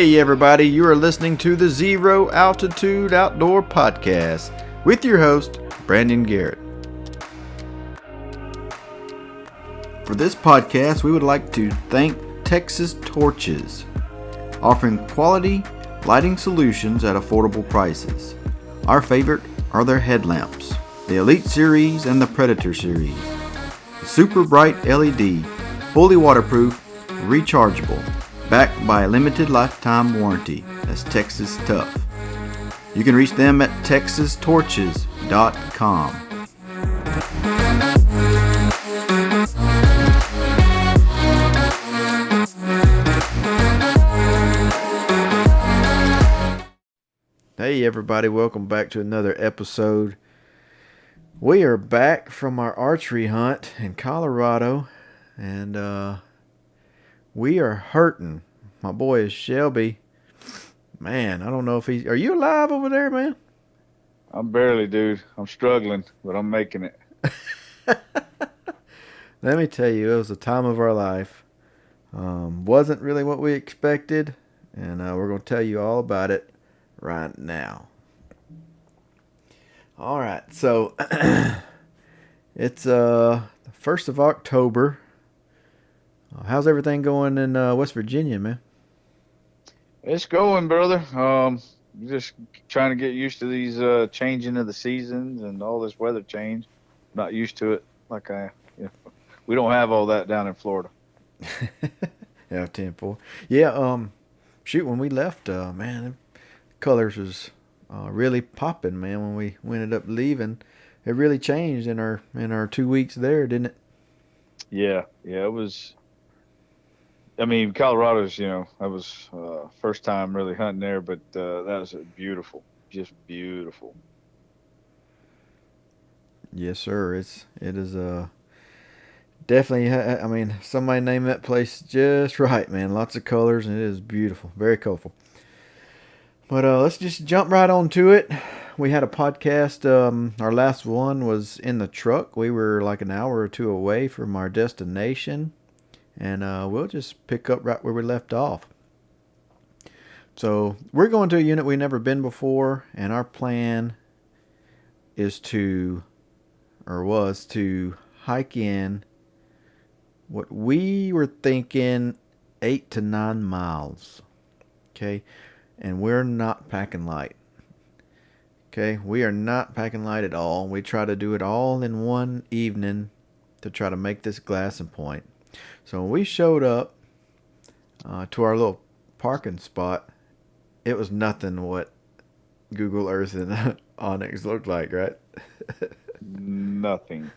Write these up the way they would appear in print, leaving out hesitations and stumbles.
Hey everybody, you are listening to the Zero Altitude Outdoor Podcast with your host, Brandon Garrett. For this podcast, we would like to thank Txtorches, offering quality lighting solutions at affordable prices. Our favorite are their headlamps, the Elite Series and the Predator Series. Super bright LED, fully waterproof, rechargeable, backed by a limited lifetime warranty. That's Texas tough. You can reach them at TexasTorches.com. Hey everybody, welcome back to another episode. We are back from our archery hunt in Colorado, and we are hurting. My boy is Shelby. Man, I don't know if he's... Are you alive over there, man? I'm barely, dude. I'm struggling, but I'm making it. Let me tell you, it was the time of our life. Wasn't really what we expected, and we're going to tell you all about it right now. All right, so it's the 1st of October. How's everything going in West Virginia, man? It's going, brother. Just trying to get used to these changing of the seasons and all this weather change. Not used to it. We don't have all that down in Florida. Yeah, 10-4. Yeah, shoot, when we left, man, colors was really popping, man. When we ended up leaving, it really changed in our 2 weeks there, didn't it? Yeah, it was. I mean, Colorado's, that was first time really hunting there, but that was beautiful, just beautiful. Yes, sir. It is definitely. I mean, somebody named that place just right, man. Lots of colors, and it is beautiful, very colorful. But let's just jump right on to it. We had a podcast. Our last one was in the truck. We were like an hour or two away from our destination. And we'll just pick up right where we left off. So we're going to a unit we've never been before, and our plan was to hike in what we were thinking 8 to 9 miles. Okay, and we're not packing light. Okay, we are not packing light at all. We try to do it all in one evening to try to make this glassing point. So when we showed up to our little parking spot, it was nothing what Google Earth and Onx looked like, right? Nothing.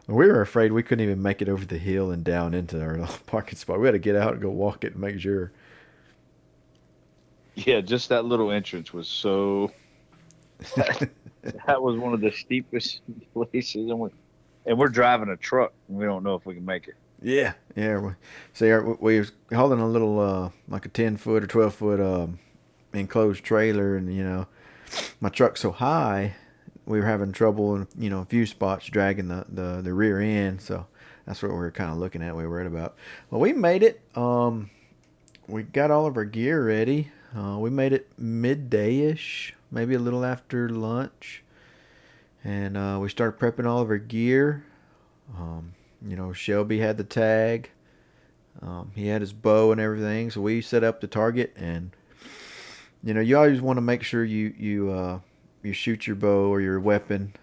We were afraid we couldn't even make it over the hill and down into our little parking spot. We had to get out and go walk it and make sure. Yeah, just that little entrance was so... that was one of the steepest places. And we're driving a truck, and we don't know if we can make it. Yeah. We was holding a little, like a 10-foot or 12-foot enclosed trailer, and, my truck's so high, we were having trouble in, a few spots dragging the rear end, so that's what we were kind of looking at, we were worried about. Well, we made it. We got all of our gear ready. We made it midday-ish, maybe a little after lunch. And we started prepping all of our gear. Shelby had the tag. He had his bow and everything. So we set up the target. And, you always want to make sure you shoot your bow or your weapon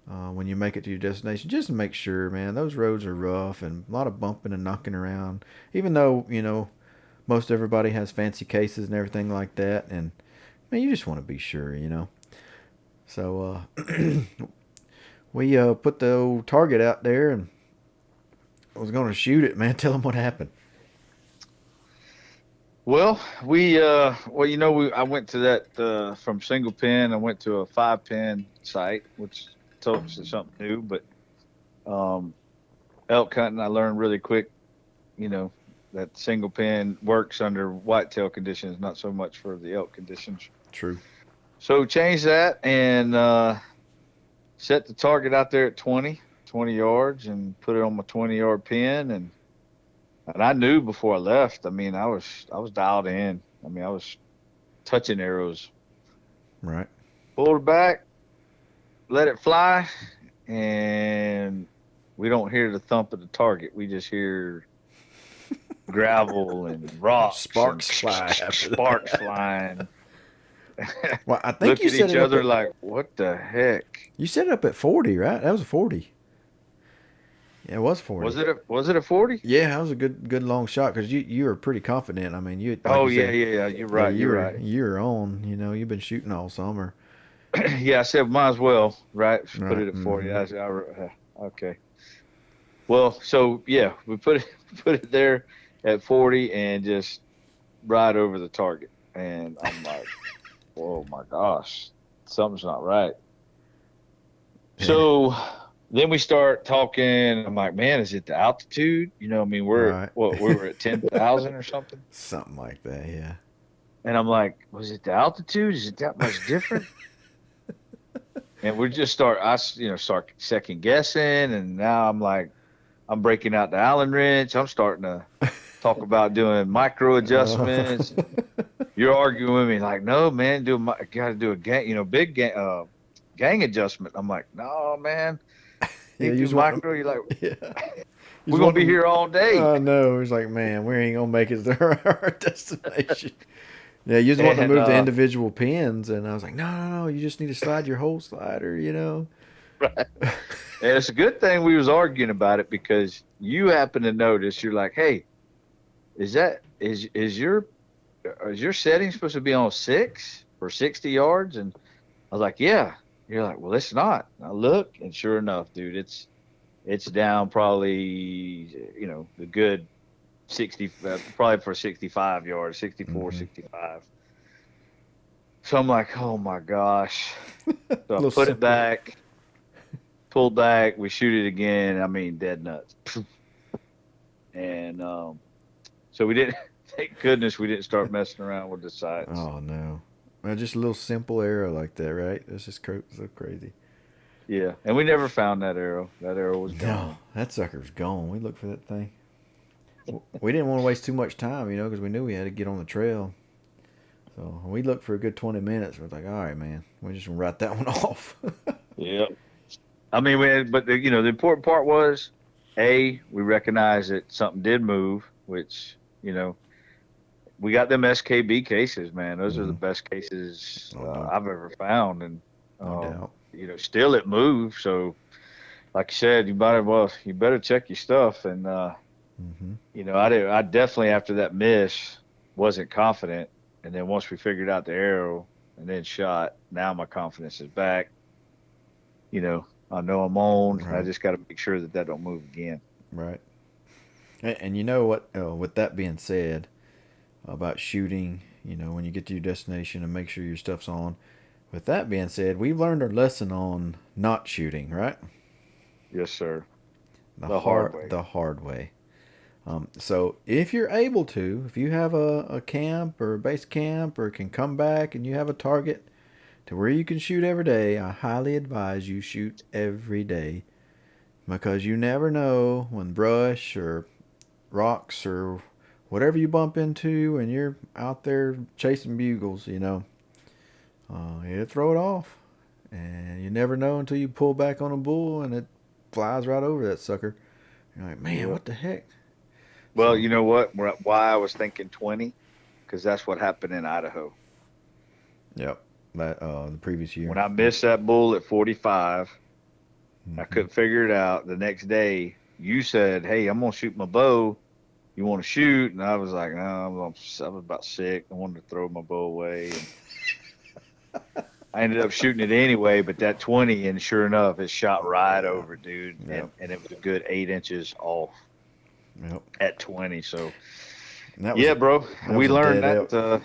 when you make it to your destination. Just to make sure, man. Those roads are rough and a lot of bumping and knocking around. Even though, most everybody has fancy cases and everything like that. And, man, you just want to be sure, So, we put the old target out there and I was going to shoot it, man. Tell them what happened. Well, I went to that from single pin. I went to a 5-pin site, which told us something new. But elk hunting, I learned really quick, that single pin works under whitetail conditions, not so much for the elk conditions. True. So change that and set the target out there at 20 yards and put it on my 20-yard pin and And I knew before I left. I mean, I was dialed in. I mean, I was touching arrows. Right. Pulled it back, let it fly, and we don't hear the thump of the target. We just hear gravel and rocks and Sparks fly after sparks that. flying. Well, I think Look you at set each it up other at like, what the heck? you set it up at 40, right? That was a 40. Yeah, it was 40. Was it a 40? Yeah, that was a good long shot because you were pretty confident. I mean, you like Oh you yeah, said, yeah, yeah. You're yeah, right. You're right. you're on. You know, you've been shooting all summer. Yeah, I said might as well, right? Put Right. it at 40. Mm-hmm. Okay. Well, so yeah, we put it put it there at 40 and just right over the target. And I'm like, oh my gosh, something's not right. Yeah. So then we start talking. I'm like, man, is it the altitude? You know, I mean, Right. we were at 10,000 or something. Something like that. Yeah. And I'm like, was it the altitude? Is it that much different? And we just start second guessing. And now I'm like, I'm breaking out the Allen wrench. I'm starting to talk about doing micro adjustments. Uh, You're arguing with me like, no, man, got to do a big gang adjustment. I'm like, no, man, yeah. you You do just want micro. You're like, to. Yeah. You we're just gonna want be them. here all day. No, it's like, man, we ain't gonna make it to our destination. Yeah, you just want to And move the individual pins, and I was like, no, you just need to slide your whole slider, you know. right. And it's a good thing we was arguing about it because you happen to notice. You're like, hey, is your setting supposed to be on 6 for 60 yards? And I was like, yeah. You're like, well, it's not. And I look, and sure enough, dude, it's down probably, the good 60, probably for 65 yards, 64, Mm-hmm. 65. So I'm like, oh my gosh. A So I little put it simple. back, pulled back, we shoot it again. I mean, dead nuts. And so we didn't, thank goodness we didn't start messing around with the sights. Oh no, well, just a little simple arrow like that, right? That's just so crazy. Yeah. And we never found that arrow. That arrow was No, gone. that sucker's gone. We looked for that thing. We didn't want to waste too much time, you know, because we knew we had to get on the trail. So we looked for a good 20 minutes. We're like, all right, man, we're just gonna write that one off. Yeah. I mean, the important part was, we recognized that something did move, which, we got them SKB cases, man. Those are the Hmm. best cases Oh no, I've ever found. And, no doubt. still it moved. So, like you said, you better check your stuff. And, Hmm. I definitely, after that miss, wasn't confident. And then once we figured out the arrow and then shot, now my confidence is back. I know I'm on. I Right, just got to make sure that don't move again. right. And you know what? With that being said, about shooting, you know, when you get to your destination and make sure your stuff's on. With that being said, we've learned our lesson on not shooting, right? Yes, sir. The The hard hard, way. the hard way. So if you're able to, if you have a camp or a base camp or can come back and you have a target to where you can shoot every day, I highly advise you shoot every day because you never know when brush or rocks or whatever you bump into and you're out there chasing bugles, you know, you throw it off. And you never know until you pull back on a bull and it flies right over that sucker. You're like, man, Yeah. what the heck? Well, So, you know what? Why I was thinking 20, because that's what happened in Idaho. yep, that the previous When year. I Yep. missed that bull at 45, I Hmm. couldn't figure it out. The next day, you said, "Hey, I'm gonna shoot my bow. You want to shoot?" And I was like, "No, I was about sick. I wanted to throw my bow away." And I ended up shooting it anyway. But that 20, and sure enough, it shot right Yeah. over, dude. Yep. And it was a good 8 inches off Yep. at 20. So And that was yeah, bro, we a learned dead that. elk.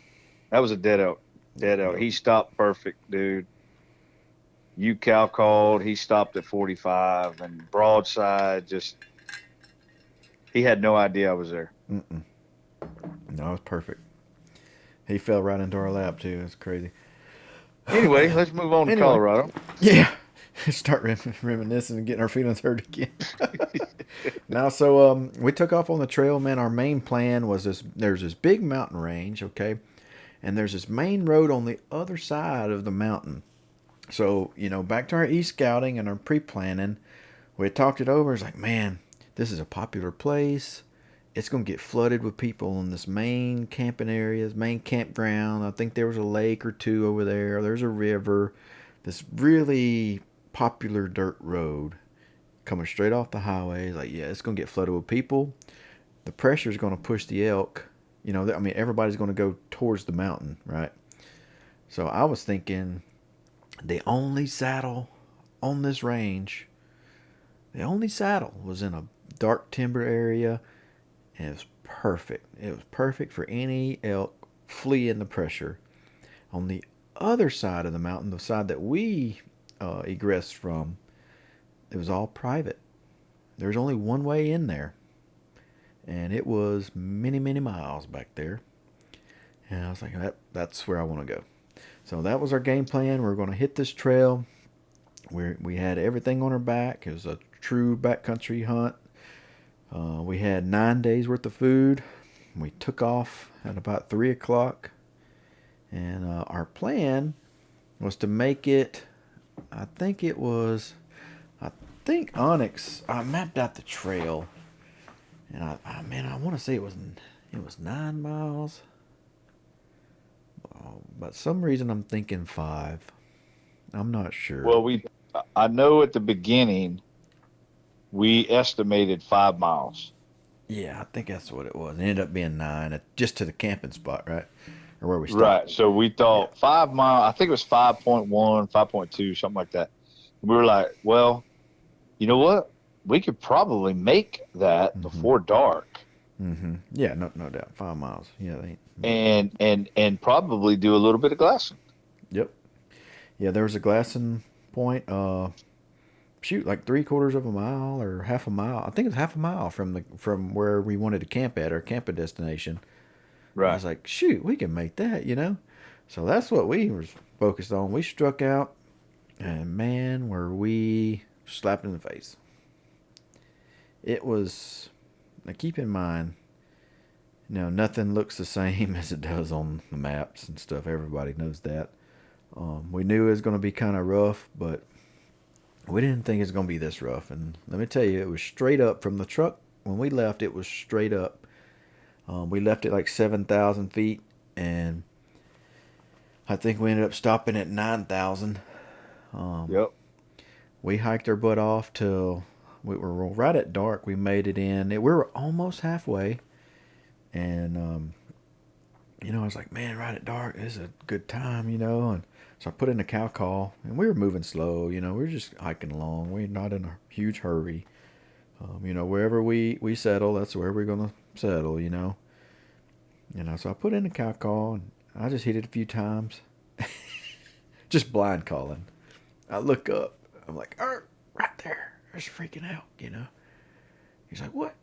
That was a dead elk. Dead elk. Yep. He stopped perfect, dude. You cow called. He stopped at 45 and broadside. Just he had no idea I was there. Mm-mm. No, it was perfect. He fell right into our lap too. It's crazy. Anyway, let's move on to Anyway, Colorado. yeah. Start reminiscing and getting our feelings hurt again. Now, so we took off on the trail, man. Our main plan was this. There's this big mountain range, okay, and there's this main road on the other side of the mountain. So, back to our e-scouting and our pre-planning, we talked it over. It's like, man, this is a popular place. It's going to get flooded with people in this main camping area, this main campground. I think there was a lake or two over there. There's a river. This really popular dirt road coming straight off the highway. Like, yeah, it's going to get flooded with people. The pressure is going to push the elk. Everybody's going to go towards the mountain, right? So I was thinking the only saddle on this range, the only saddle was in a dark timber area, and it was perfect. It was perfect for any elk fleeing the pressure. On the other side of the mountain, the side that we egressed from, it was all private. There was only one way in there, and it was many, many miles back there. And I was like, that's where I want to go. So that was our game plan. We were going to hit this trail. We had everything on our back. It was a true backcountry hunt. We had 9 days worth of food. We took off at about 3 o'clock. And our plan was to make it, I think Onx, I mapped out the trail. And I want to say it was 9 miles. But some reason I'm thinking 5. I'm not sure. Well, I know at the beginning we estimated 5 miles. Yeah, I think that's what it was. It ended up being 9, just to the camping spot, right? Or where we stopped. Right. So we thought 5 miles. I think it was 5.1, 5.2, something like that. We were like, well, you know what? We could probably make that before dark. Mm-hmm. Yeah, no doubt. 5 miles. Yeah, and probably do a little bit of glassing. Yep. Yeah, there was a glassing point. Like 3/4 of a mile or half a mile. I think it's half a mile from where we wanted to camp at, our camping destination. Right. I was like, shoot, we can make that. So that's what we were focused on. We struck out, and man, were we slapped in the face. It was. Now keep in mind, nothing looks the same as it does on the maps and stuff. Everybody knows that. We knew it was going to be kind of rough, but we didn't think it was going to be this rough. And let me tell you, it was straight up from the truck. When we left, it was straight up. We left it like 7,000 feet, and I think we ended up stopping at 9,000. Yep. We hiked our butt off till we were right at dark. We made it in. We were almost halfway, and I was like, man, right at dark, this is a good time, And so I put in a cow call, and we were moving slow. We were just hiking along. We're not in a huge hurry. Wherever we settle, that's where we're gonna settle. So I put in a cow call, and I just hit it a few times, just blind calling. I look up. I'm like, right there. There's a freaking elk, He's like, what?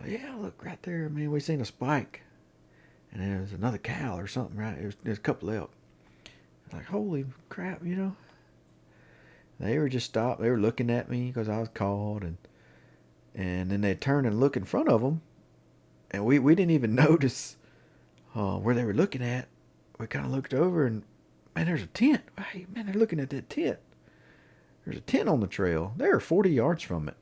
Oh, yeah, look right there. Man, we seen a spike. And there was another cow or something, right? There's a couple of elk. It's like, holy crap, They were just stopped. They were looking at me because I was called. And then they turned and looked in front of them. And we didn't even notice where they were looking at. We kind of looked over, and, man, there's a tent. Hey, man, they're looking at that tent. There's a tent on the trail. They were 40 yards from it.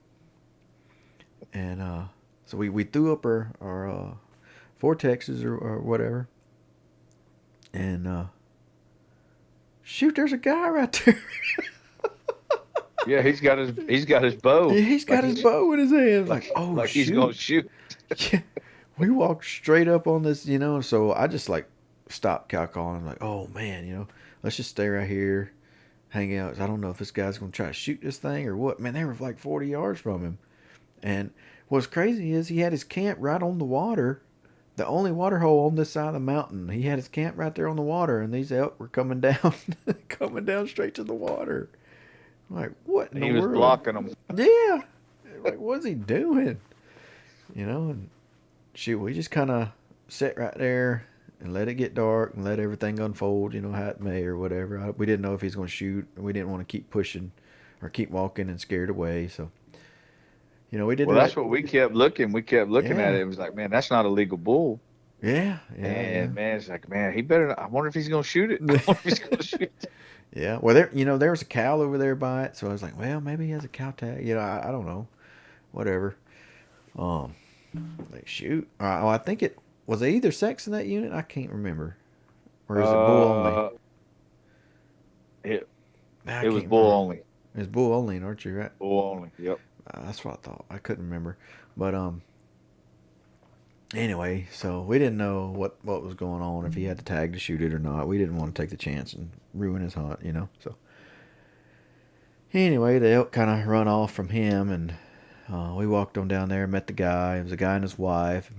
And so we threw up our Vortexes or whatever. And shoot, there's a guy right there. Yeah, he's got his bow. Yeah, he's got his bow in his hand. Like, oh, like shoot. He's gonna shoot. Yeah, we walked straight up on this, So I just stopped cow calling. I'm like, oh man, let's just stay right here, hang out. I don't know if this guy's gonna try to shoot this thing or what. Man, they were like 40 yards from him. And what's crazy is he had his camp right on the water, the only water hole on this side of the mountain. He had his camp right there on the water, and these elk were coming down, coming down straight to the water. I'm like, what in the world? He was blocking them. Yeah. Like, what's he doing? And shoot, we just kind of sat right there and let it get dark and let everything unfold, how it may or whatever. We didn't know if he's going to shoot, and we didn't want to keep pushing or keep walking and scared away. So, We did Well, that. that's what we kept looking. We kept looking at Yeah, it. It was like, man, that's not a legal bull. yeah, yeah, And man, it's like, man, he better not, I wonder if he's gonna shoot it. I yeah. wonder if he's gonna shoot it. Yeah. Well, there was a cow over there by it, so I was like, well, maybe he has a cow tag. I don't know. Whatever. Um, like shoot. Oh, I think it was it either sex in that unit. I can't remember. Or is it bull only? Uh, it Nah, I it was can't bull remember. only. It's bull only, aren't you? Right? Bull only. Yep. That's what I thought. I couldn't remember. But anyway, so we didn't know what was going on, if he had the tag to shoot it or not. We didn't want to take the chance and ruin his hunt. So anyway, the elk kind of run off from him, and we walked on down there, met the guy. It was a guy and his wife.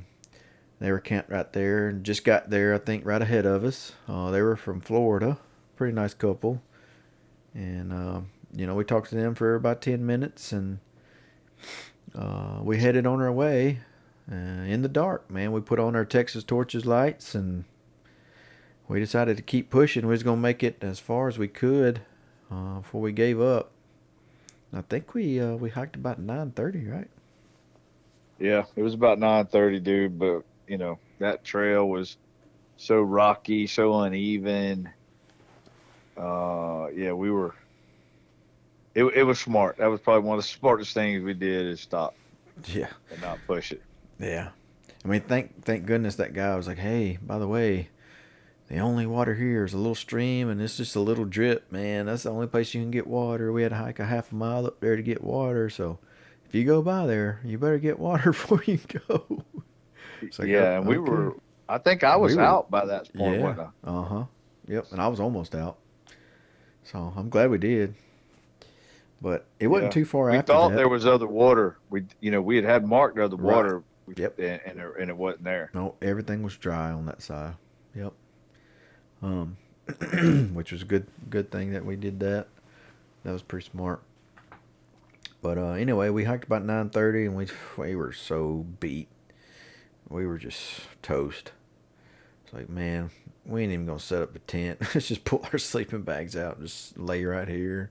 They were camped right there and just got there, I think, right ahead of us. They were from Florida. Pretty nice couple. And, we talked to them for about 10 minutes, and we headed on our way in the dark, man. We put on our Texas Torches lights, and we decided to keep pushing. We was going to make it as far as we could before we gave up. I think we hiked about 9:30, right? Yeah, it was about 9:30, dude. But that trail was so rocky, so uneven. Yeah, we were. It was smart. That was probably one of the smartest things we did is stop Yeah. and not push it. Yeah. I mean, thank goodness that guy was like, hey, by the way, the only water here is a little stream, and it's just a little drip, man. That's the only place you can get water. We had to hike a half a mile up there to get water, so if you go by there, you better get water before you go. It's like, Yeah, and we okay. were. I think I was We were, out by that point, yeah, wasn't uh-huh. Yep, and I was almost out. So I'm glad we did. But it I? wasn't Yeah, too far we after thought that. there was other water. We had marked other Right. water, Yep. and it wasn't there. No, everything was dry on that side. Yep. Um, which was a good thing that we did that. That was pretty smart. But anyway, we hiked about 9:30, and we were so beat. We were just toast. It's like, man, we ain't even gonna set up the tent. Let's just pull our sleeping bags out and just lay right here.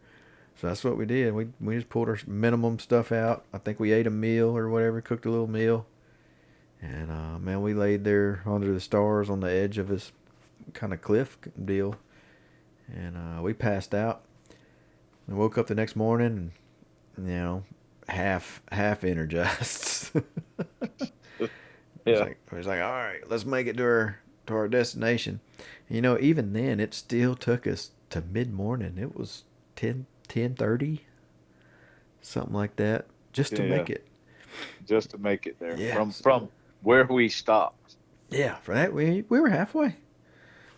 So that's what we did. We just pulled our minimum stuff out. I think we ate a meal or whatever, cooked a little meal, and man, we laid there under the stars on the edge of this kind of cliff deal, and we passed out. And woke up the next morning, and, half energized. Yeah, It was like, all right, let's make it to our destination. Even then, it still took us to mid morning. It was 10:30, something like that, just to yeah, make it. just to make it there Yeah, from where we stopped. yeah. For that, we were halfway.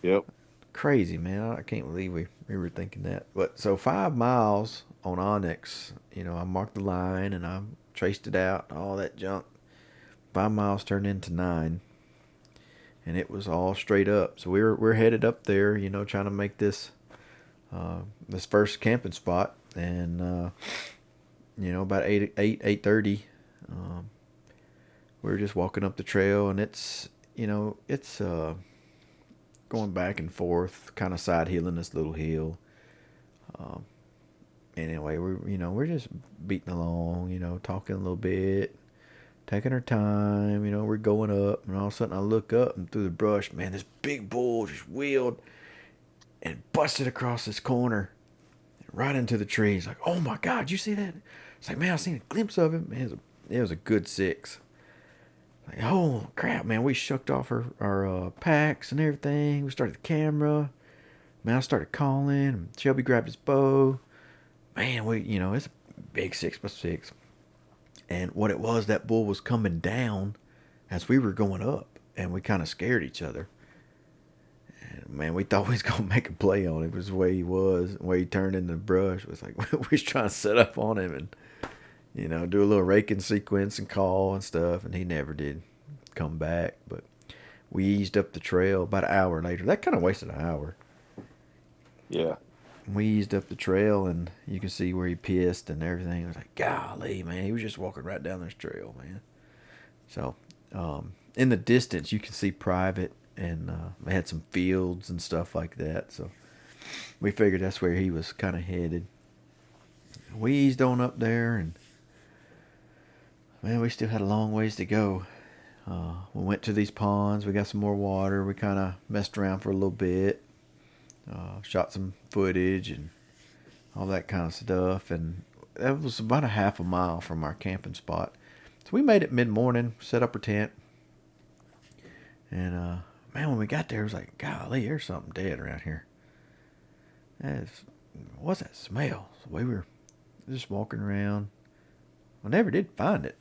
Yep. Crazy, man. I can't believe we were thinking that. But so 5 miles on Onyx, I marked the line and I traced it out, all that junk. 5 miles turned into 9, and it was all straight up. So we're headed up there, trying to make this first camping spot, and about 8:30, we were just walking up the trail, and it's going back and forth, kind of side hilling this little hill. Anyway, we're just beating along, talking a little bit, taking our time. We're going up, and all of a sudden I look up, and through the brush, man, this big bull just wheeled and busted across this corner right into the tree. He's like, oh my God, you see that? It's like, man, I seen a glimpse of him. Man, it was a good 6. Like, oh crap, man, we shucked off our packs and everything. We started the camera. Man, I started calling, and Shelby grabbed his bow. Man, it's a big 6x6. And what it was, that bull was coming down as we were going up, and we kind of scared each other. And man, we thought we was gonna make a play on him. It was the way he was, the way he turned in the brush. It was like we was trying to set up on him and do a little raking sequence and call and stuff, and he never did come back. But we eased up the trail about an hour later. That kind of wasted an hour. Yeah. We eased up the trail, and you can see where he pissed and everything. It was like, golly, man, he was just walking right down this trail, man. So, in the distance, you can see private, and they had some fields and stuff like that. So, we figured that's where he was kind of headed. We eased on up there, and man, we still had a long ways to go. We went to these ponds. We got some more water. We kind of messed around for a little bit. Shot some footage and all that kind of stuff. And that was about a half a mile from our camping spot. So we made it mid-morning, set up our tent. And, man, when we got there, it was like, golly, there's something dead around here. What's that smell? So we were just walking around. I never did find it.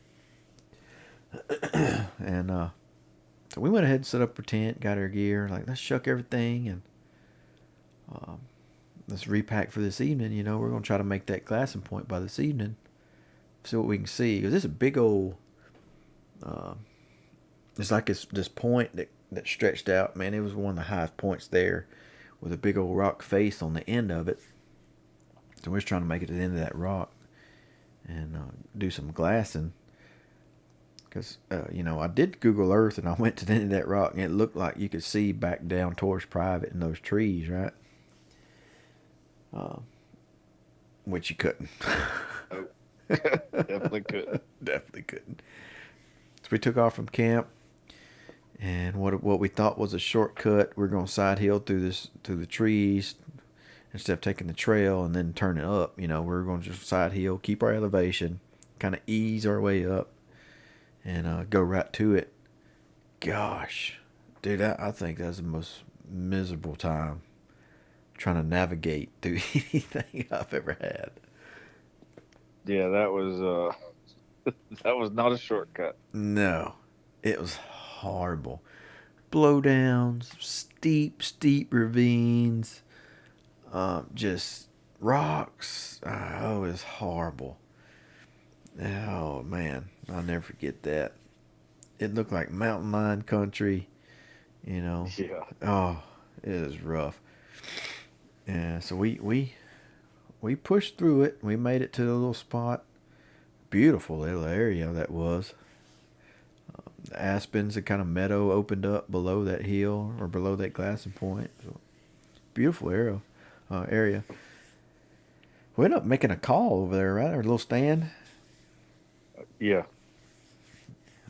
And so we went ahead and set up our tent, got our gear, like let's shuck everything and let's repack for this evening. You know, we're gonna try to make that glassing point by this evening, see what we can see. Because it's a big old, it's like this point that stretched out. Man, it was one of the highest points there, with a big old rock face on the end of it. So we're just trying to make it to the end of that rock and do some glassing. Because, you know, I did Google Earth and I went to the end of that rock and it looked like you could see back down towards Private in those trees, right? Which you couldn't. Oh, definitely couldn't. Definitely couldn't. So we took off from camp, and what we thought was a shortcut, we're going to side hill through the trees instead of taking the trail and then turning up. You know, we're going to just side hill, keep our elevation, kind of ease our way up, and go right to it. Gosh, dude, I think that's the most miserable time trying to navigate through anything I've ever had. Yeah, that was that was not a shortcut. No, it was horrible. Blowdowns, steep ravines, just rocks. Oh, it was horrible. Oh man, I'll never forget that. It looked like mountain lion country, you know. Yeah. Oh, it was rough. Yeah, so we pushed through it. We made it to the little spot. Beautiful little area that was. The aspens, the kind of meadow opened up below that hill or below that glassing point. So, beautiful area. We ended up making a call over there, right? Our little stand. Yeah.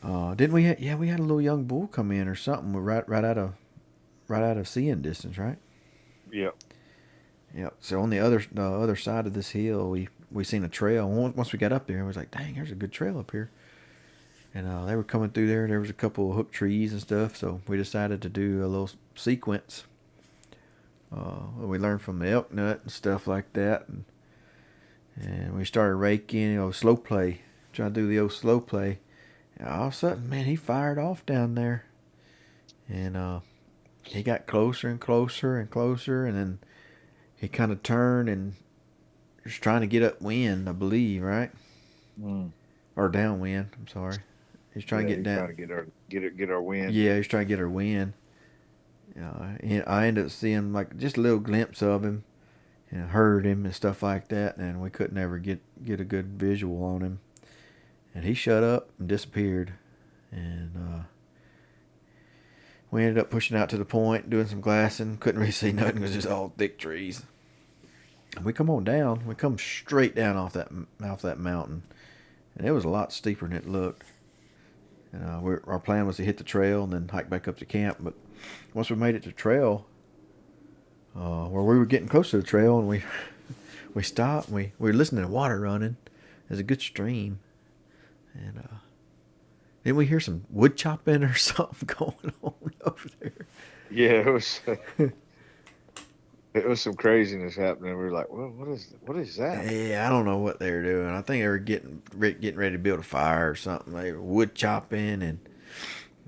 Didn't we? Yeah, we had a little young bull come in or something. Right out of seeing distance, right? Yeah. Yeah. So on the other side of this hill, we seen a trail. Once we got up there, I was like, dang, there's a good trail up here. And they were coming through there. There was a couple of hook trees and stuff. So we decided to do a little sequence. We learned from the elk nut and stuff like that. And we started raking, slow play. Trying to do the old slow play. And all of a sudden, man, he fired off down there. And he got closer and closer and closer. And then he kind of turned and was trying to get upwind, I believe, right? Or downwind, I'm sorry. He's trying to get down. Trying to get our wind. Yeah, he's trying to get our wind. I ended up seeing like just a little glimpse of him, and heard him and stuff like that, and we couldn't ever get a good visual on him. And he shut up and disappeared, and we ended up pushing out to the point, doing some glassing. Couldn't really see nothing; it was just all thick trees. And we come on down. We come straight down off that mountain, and it was a lot steeper than it looked. And our plan was to hit the trail and then hike back up to camp. But once we made it to the trail, where we were getting close to the trail, and we stopped. And we were listening to water running. There's a good stream, and then we hear some wood chopping or something going on over there. Yeah, it was some craziness happening. We were like, well, what is that? Yeah, I don't know what they were doing. I think they were getting ready to build a fire or something. They were wood chopping, and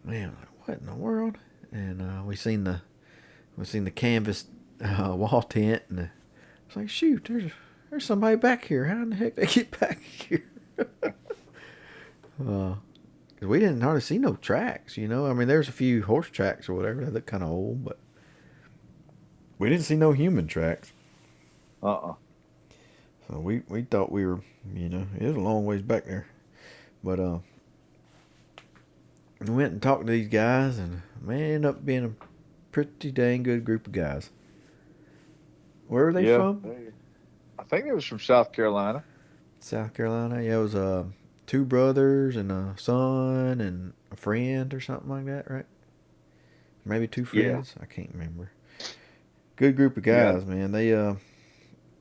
man, what in the world? And we seen the canvas wall tent, and it's like, shoot, there's somebody back here. How in the heck they get back here? Cause we didn't hardly see no tracks. I mean, there's a few horse tracks or whatever. They look kind of old, but we didn't see no human tracks. So we thought we were, it was a long ways back there. But we went and talked to these guys, and man, it ended up being a pretty dang good group of guys. Where were they from? I think it was from South Carolina. South Carolina. Yeah, it was two brothers and a son and a friend or something like that, right? Maybe two Yeah. friends. I can't remember. Good group of Yeah. guys, man. They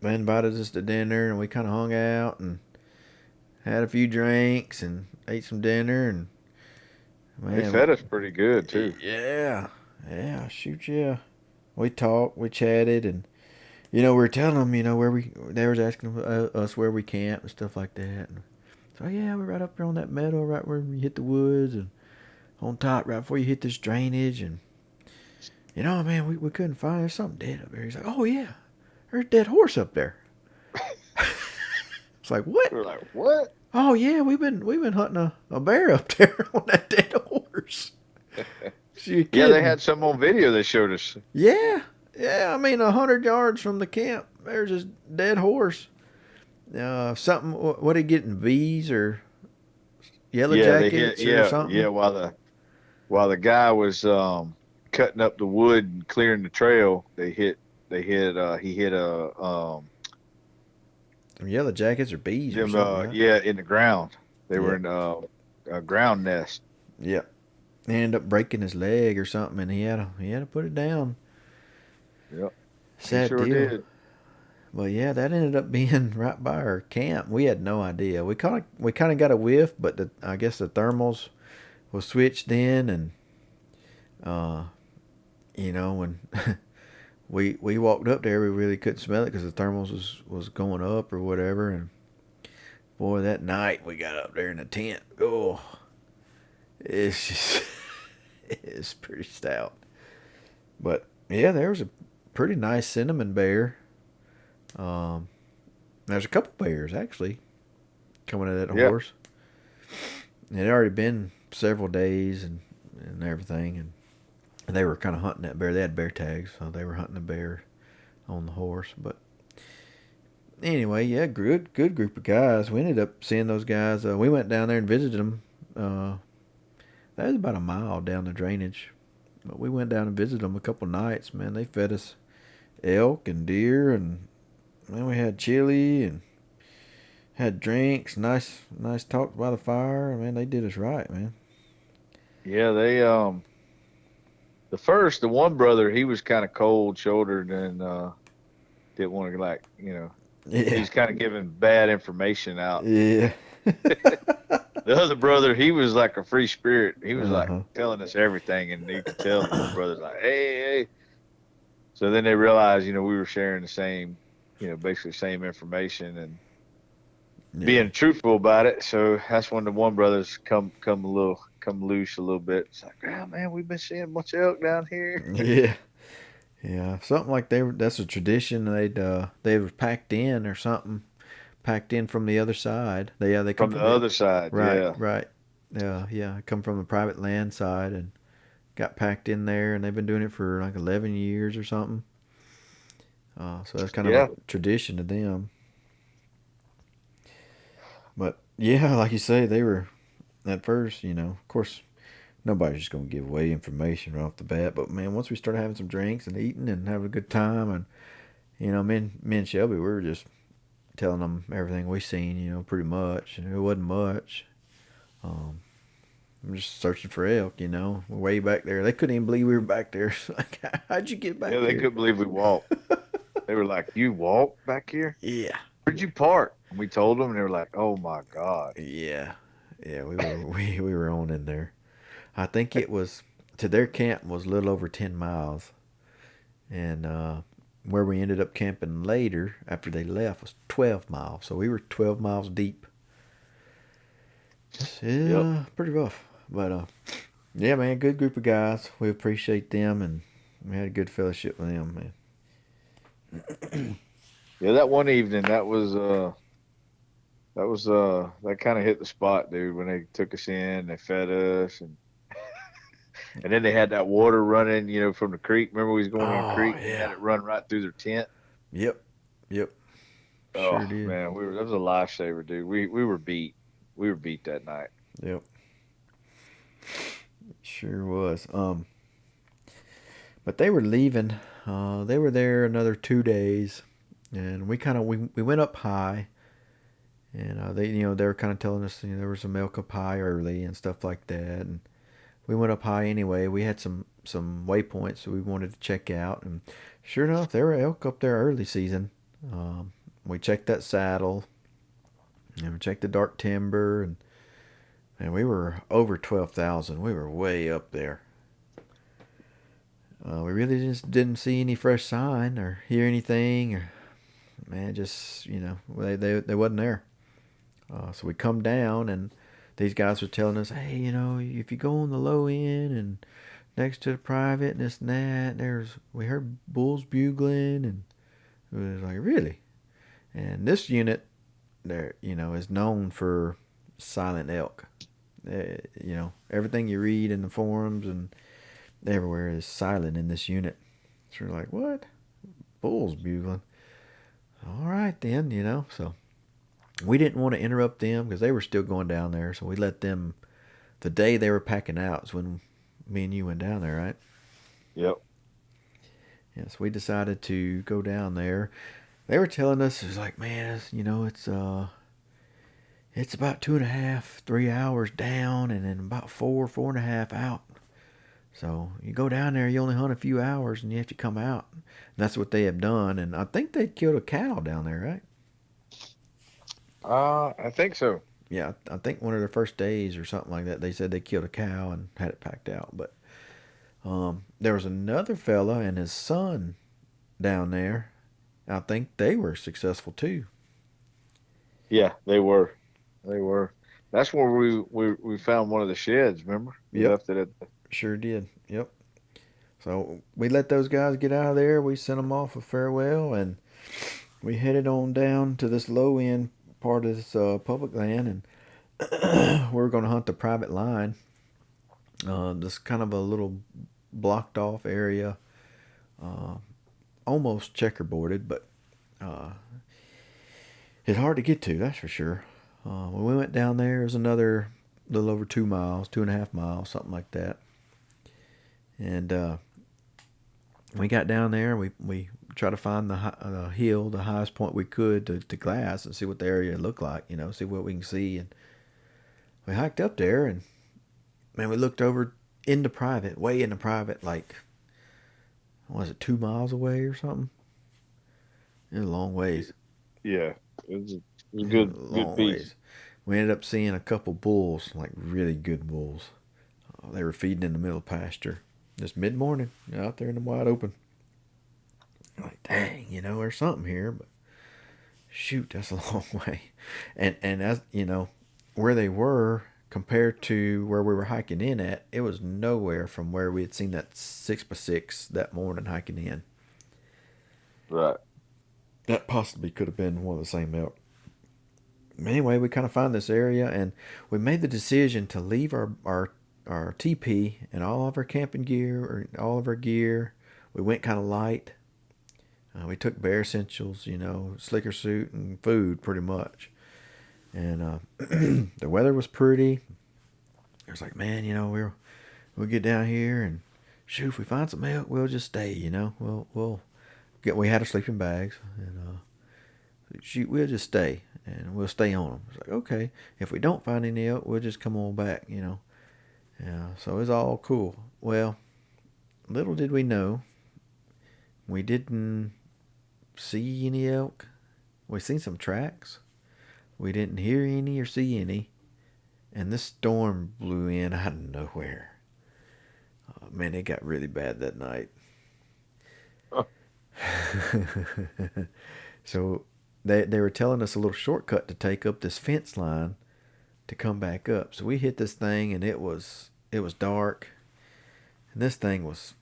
invited us to dinner and we kind of hung out and had a few drinks and ate some dinner and They man, fed us pretty good too. yeah, yeah, shoot, yeah. We talked, we chatted, and we were telling them, where they was asking us where we camp and stuff like that. And so yeah, we're right up there on that meadow, right where you hit the woods and on top, right before you hit this drainage. And man, we couldn't find there's something dead up there. He's like, oh yeah, there's a dead horse up there. It's like what? We're like, what? Oh yeah, we've been hunting a bear up there on that dead horse. So you Yeah, they kidding? had some on video they showed us. Yeah, yeah. I mean, 100 yards from the camp, there's this dead horse. Something. What did he get in V's or yellow Yeah, they hit. jackets or Yeah, yeah. something? While the guy was cutting up the wood and clearing the trail, he hit Some yellow jackets or bees or them something, right? yeah, in the ground. They were Yep. in a ground nest. Yep. He ended up breaking his leg or something, and he had to put it down. Yep, he Sad sure deal. did. Well, yeah, that ended up being right by our camp. We had no idea. We kind of got a whiff, but I guess the thermals was switched in, and uh, when we walked up there, we really couldn't smell it because the thermals was going up or whatever. And boy, that night we got up there in the tent. Oh, it's just it's pretty stout. But yeah, there was a pretty nice cinnamon bear. Um, there's a couple bears actually coming at that Yeah, horse. It had already been several days and everything, and they were kind of hunting that bear. They had bear tags, so they were hunting the bear on the horse. But anyway, yeah, good group of guys. We ended up seeing those guys. We went down there and visited them. That was about a mile down the drainage. But we went down and visited them a couple nights. Man, they fed us elk and deer, and man, we had chili and had drinks. Nice talks by the fire. Man, they did us right, man. yeah. The one brother, he was kind of cold shouldered and didn't want to Yeah, he's kind of giving bad information out. yeah. The other brother, he was like a free spirit. He was like Uh-huh. telling us everything, and you could tell the one brother's like, hey, hey. So then they realized, we were sharing the same, basically same information and Yeah. being truthful about it. So that's when the one brothers come loose a little bit. It's like, oh man, we've been seeing a bunch of elk down here Yeah. Yeah. Something like that's a tradition. They were packed in or something. Packed in from the other side. They come from the from the other side. right, Yeah, right. Yeah, come from the private land side and got packed in there, and they've been doing it for like 11 years or something. So that's kind of a yeah, tradition to them. But yeah, like you say, they were at first, of course, nobody's just gonna give away information right off the bat. But man, once we started having some drinks and eating and having a good time, and me and Shelby, we were just telling them everything we seen, pretty much. And it wasn't much. Um, I'm just searching for elk, We're way back there. They couldn't even believe we were back there. Like, how'd you get yeah. back They there? couldn't believe we walked. They were like, "You walked back here? Yeah, Where'd you park?" And we told them, and they were like, "Oh my god." yeah, yeah. We were on in there. I think it was to their camp was a little over 10 miles, and where we ended up camping later after they left was 12 miles. So we were 12 miles deep. Yep. Yeah, pretty rough, but yeah, man, good group of guys. We appreciate them, and we had a good fellowship with them, man. Yeah, that one evening, that kind of hit the spot, dude. When they took us in, they fed us, and then they had that water running, from the creek. Remember, we was going on a Oh creek and they had yeah, it run right through their tent. yep, yep, Oh sure did. man, that was a lifesaver, dude. We were beat. We were beat that night. Yep, sure was. But they were leaving. They were there another 2 days, and we went up high, And they were kind of telling us, there was some elk up high early and stuff like that. And we went up high anyway. We had some waypoints that we wanted to check out, and sure enough, there were elk up there early season. We checked that saddle, and we checked the dark timber, and we were over 12,000. We were way up there. We really just didn't see any fresh sign or hear anything, or man, just they wasn't there. So we come down, and these guys were telling us, hey, if you go on the low end and next to the private and this and that, we heard bulls bugling, and it was like, really? And this unit there, is known for silent elk. Everything you read in the forums and everywhere is silent in this unit. So we're like, what? Bulls bugling? All right then, so we didn't want to interrupt them because they were still going down there. So we let them, the day they were packing out is when me and you went down there, right? Yep. Yeah, so we decided to go down there. They were telling us, it was like, man, it's about 2.5, 3 hours down, and then about 4.5 out. So you go down there, you only hunt a few hours, and you have to come out. And that's what they have done. And I think they killed a cow down there, right? I think so. Yeah, I think one of their first days or something like that, they said they killed a cow and had it packed out. But there was another fella and his son down there. I think they were successful too. Yeah, they were. They were. That's where we found one of the sheds. Remember? We left it at. Sure did. Yep. So we let those guys get out of there. We sent them off a farewell, and we headed on down to this low end part of this public land, and we were going to hunt the private line. This kind of a little blocked off area, almost checkerboarded, but it's hard to get to, that's for sure. When we went down there, it was another little over 2 miles, 2.5 miles, something like that. And we got down there. We tried to find the hill, the highest point we could to glass and see what the area looked like, see what we can see. And we hiked up there, and man, we looked over into private, way into private, like, was it 2 miles away or something? It was a long ways. Yeah, it was a good piece. Ways. We ended up seeing a couple bulls, like really good bulls. They were feeding in the middle of pasture, just mid-morning, out there in the wide open. Like, dang, there's something here, but shoot, that's a long way. And as where they were compared to where we were hiking in at, it was nowhere from where we had seen that 6x6 that morning hiking in. Right. That possibly could have been one of the same elk. Anyway, we kind of found this area, and we made the decision to leave our TP and all of our camping gear, or all of our gear. We went kind of light. We took bare essentials, slicker suit and food pretty much. And the weather was pretty. It was like, man, we'll get down here, and shoot, if we find some elk, we'll just stay, we had our sleeping bags, and shoot, we'll just stay, and we'll stay on them. It's like, okay, if we don't find any elk, we'll just come on back, Yeah, so it's all cool. Well, little did we know, we didn't see any elk. We seen some tracks. We didn't hear any or see any, and this storm blew in out of nowhere. Man, it got really bad that night. So they were telling us a little shortcut to take up this fence line to come back up. So we hit this thing, and it was dark, and this thing was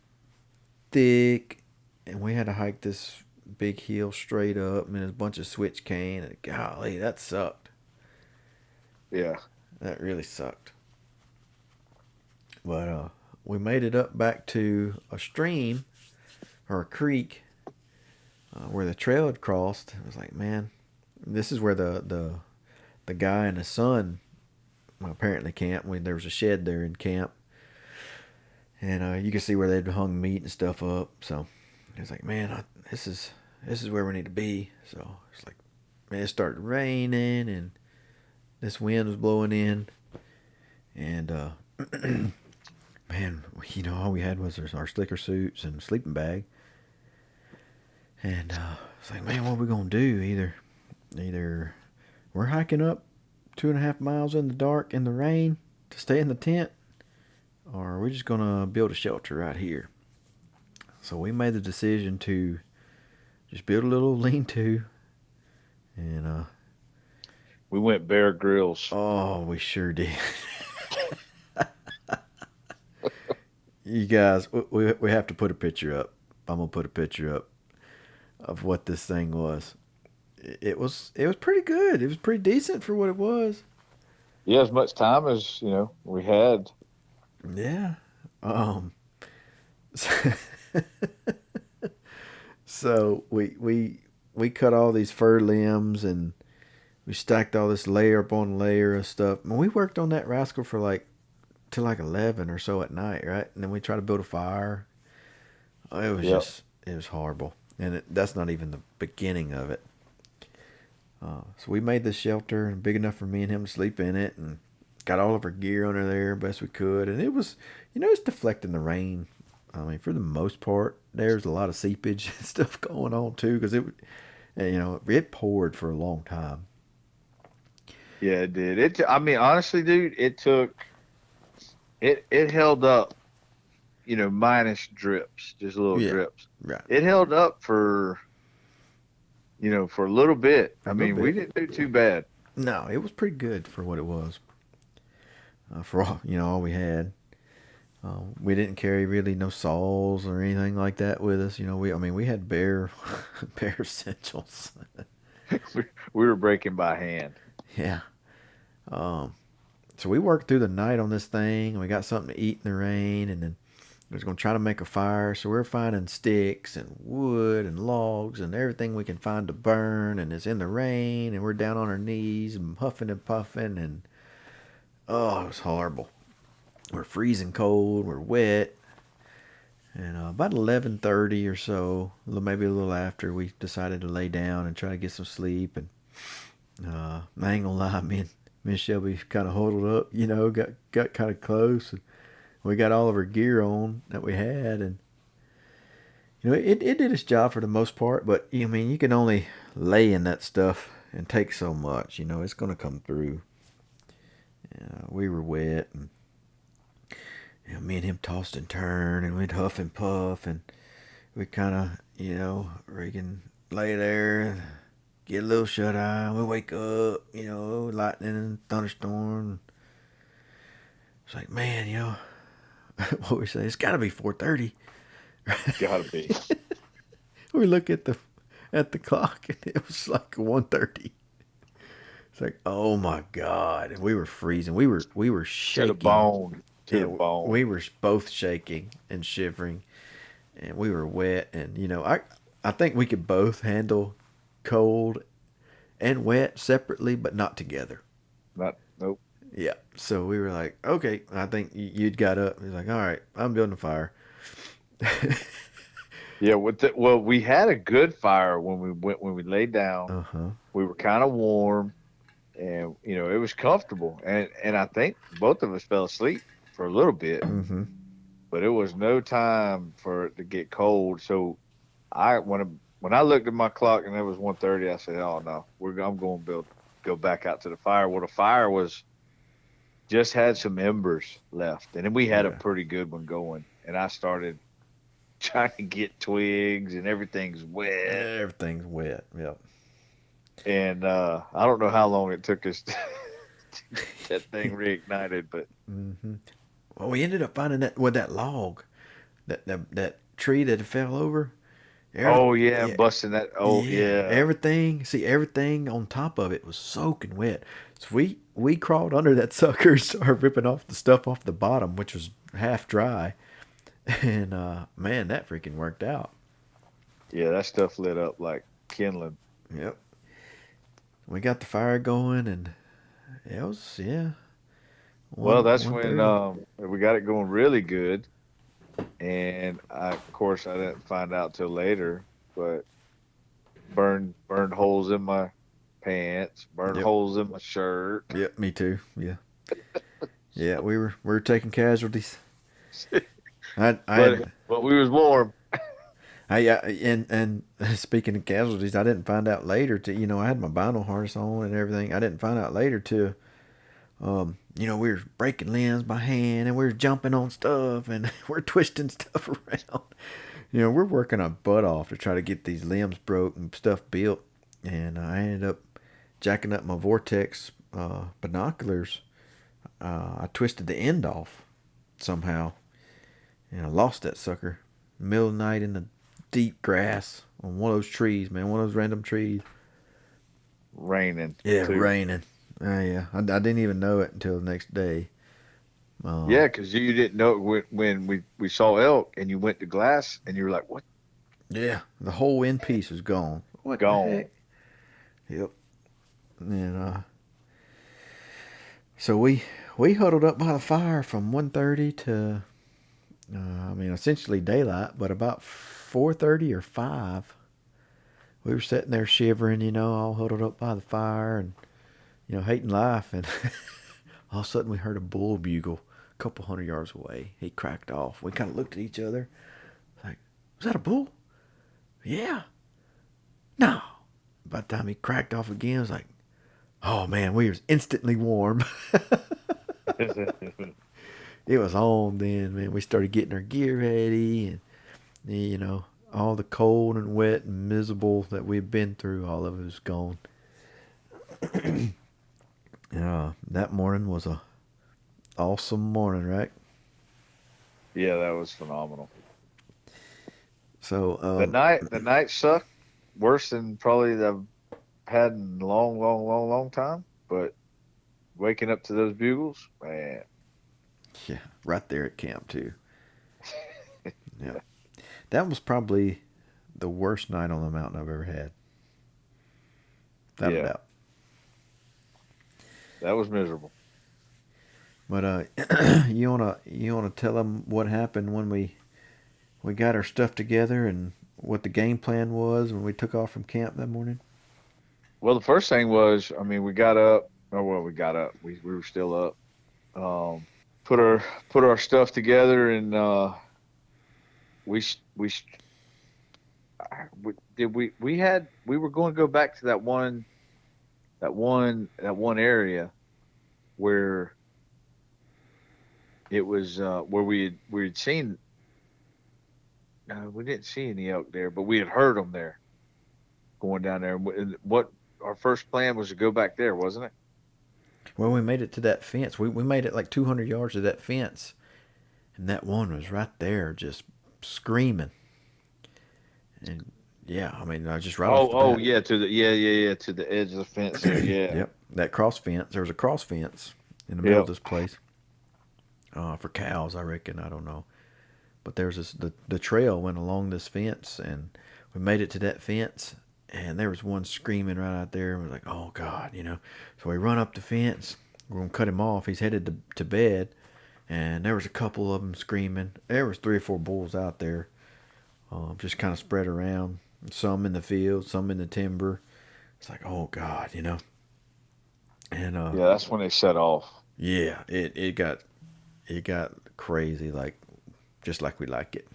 thick, and we had to hike this big hill straight up, and there's a bunch of switch cane, and golly, that sucked. Yeah, that really sucked. But we made it up back to a stream or a creek where the trail had crossed. It was like, man, this is where the guy and his son apparently camped. There was a shed there in camp, and you could see where they'd hung meat and stuff up. So it was like, man, this is where we need to be. So it's like, man, it started raining, and this wind was blowing in, and man, all we had was our slicker suits and sleeping bag. And it's like, man, what are we gonna do? Either we're hiking up 2.5 miles in the dark in the rain to stay in the tent, or we're just gonna build a shelter right here. So we made the decision to just build a little lean-to, and We went Bear Grylls. oh, we sure did. You guys, we have to put a picture up. I'm gonna put a picture up of what this thing was. It was pretty good. It was pretty decent for what it was. Yeah, as much time as we had. Yeah. So we cut all these fir limbs and we stacked all this layer upon layer of stuff. And we worked on that rascal for till 11 or so at night, right? And then we tried to build a fire. Oh, it was it was horrible. And that's not even the beginning of it. So we made this shelter big enough for me and him to sleep in it, and got all of our gear under there best we could. And it was, it's deflecting the rain. I mean, for the most part, there's a lot of seepage and stuff going on too, because it poured for a long time. Yeah, it did. I mean, honestly, dude, it held up, minus drips, just little drips. Right. It held up for a little bit. I mean, we didn't do too bad. No, it was pretty good for what it was. For all we had. We didn't carry really no saws or anything like that with us. We had bare essentials. We were breaking by hand. Yeah. So we worked through the night on this thing, and we got something to eat in the rain, and then we was going to try to make a fire. So we're finding sticks and wood and logs and everything we can find to burn, and it's in the rain, and we're down on our knees and huffing and puffing, and oh, it was horrible. We're freezing cold, we're wet, and about 11:30 or so, maybe a little after, we decided to lay down and try to get some sleep. And I ain't gonna lie, me and Shelby kind of huddled up, got kind of close, and we got all of our gear on that we had, and it did its job for the most part. But you can only lay in that stuff and take so much. It's gonna come through. We were wet, and me and him tossed and turned, and we'd huff and puff, and we kind of, we can lay there and get a little shut eye. We wake up, lightning and thunderstorm. It's like, man, what we say, it's got to be 4:30. Gotta be. We look at the clock, and it was like 1:30. It's like, oh my God. And we were freezing. We were shaking. To the bone. We were both shaking and shivering, and we were wet. And, I think we could both handle cold and wet separately, but not together. Nope. Yeah. So we were like, okay, I think you'd got up. He's like, all right, I'm building a fire. Yeah. We had a good fire when we laid down. Uh-huh. We were kind of warm, and it was comfortable, and I think both of us fell asleep for a little bit. Mm-hmm. But it was no time for it to get cold. So when I looked at my clock and it was 1:30, I said, oh no, I'm going to go back out to the fire. Well, the fire just had some embers left, and then we had a pretty good one going, and I started trying to get twigs, and everything's wet. Everything's wet. Yep. And I don't know how long it took us to get that thing reignited, but mm-hmm. Well, we ended up finding that log, that tree that fell over. Busting that. Oh yeah. Everything on top of it was soaking wet. So we crawled under that sucker and started ripping off the stuff off the bottom, which was half dry. And man, that freaking worked out. Yeah, that stuff lit up like kindling. Yep. We got the fire going, and it was Well, that's when we got it going really good, and of course I didn't find out till later, but burned holes in my pants, burned Yep. holes in my shirt. Yep. Me too. Yeah. Yeah. We were taking casualties. I but had but we was warm. and speaking of casualties, I didn't find out later to I had my vinyl harness on and everything. I didn't find out later to we were breaking limbs by hand and we were jumping on stuff and we're twisting stuff around. We're working our butt off to try to get these limbs broke and stuff built. And I ended up jacking up my Vortex binoculars. I twisted the end off somehow and I lost that sucker. Middle of the night in the deep grass on one of those trees, man. One of those random trees. Raining. Yeah, Too. raining. Yeah. I didn't even know it until the next day. Yeah, because you didn't know when we saw elk and you went to glass and you were like, what? Yeah, the whole end piece was gone. What the Gone. heck? Yep. And so we huddled up by the fire from 1:30 to essentially daylight, but about 4:30 or 5, we were sitting there shivering, all huddled up by the fire and hating life. And all of a sudden we heard a bull bugle a couple hundred yards away. He cracked off. We kind of looked at each other like, was that a bull? Yeah. No. By the time he cracked off again, I was like, oh man, we was instantly warm. It was on then, man. We started getting our gear ready and all the cold and wet and miserable that we've been through, all of it was gone. That morning was a awesome morning, right? Yeah, that was phenomenal. So The night sucked worse than probably I've had in a long, long, long, long time. But waking up to those bugles, man. yeah, right there at camp too. Yeah, that was probably the worst night on the mountain I've ever had. Without a Yeah, doubt. that was miserable. But you wanna tell them what happened when we got our stuff together and what the game plan was when we took off from camp that morning? Well, the first thing was, I mean, we got up. Oh, well, we got up. We were still up. Um, put our stuff together, and we s- we s- we were going to go back to that one area where it was where we had seen. We didn't see any elk there, but we had heard them there going down there. And what our first plan was to go back there, wasn't it? Well, we made it to that fence. We made it like 200 yards to that fence, and that one was right there, just screaming. And yeah, just right off Oh, the oh bat. yeah, yeah, to the edge of the fence there. Yeah, Yep, that cross fence. There was a cross fence in the middle of yep, this place for cows, I reckon. I don't know, but there's the trail went along this fence, and we made it to that fence, and there was one screaming right out there. And we was like, oh God. So we run up the fence. We're gonna cut him off. He's headed to bed, and there was a couple of them screaming. There was 3 or 4 bulls out there, just kind of spread around. Some in the field, some in the timber. It's like, oh God. And yeah. That's when they set off. yeah, it got crazy, like just like we like it.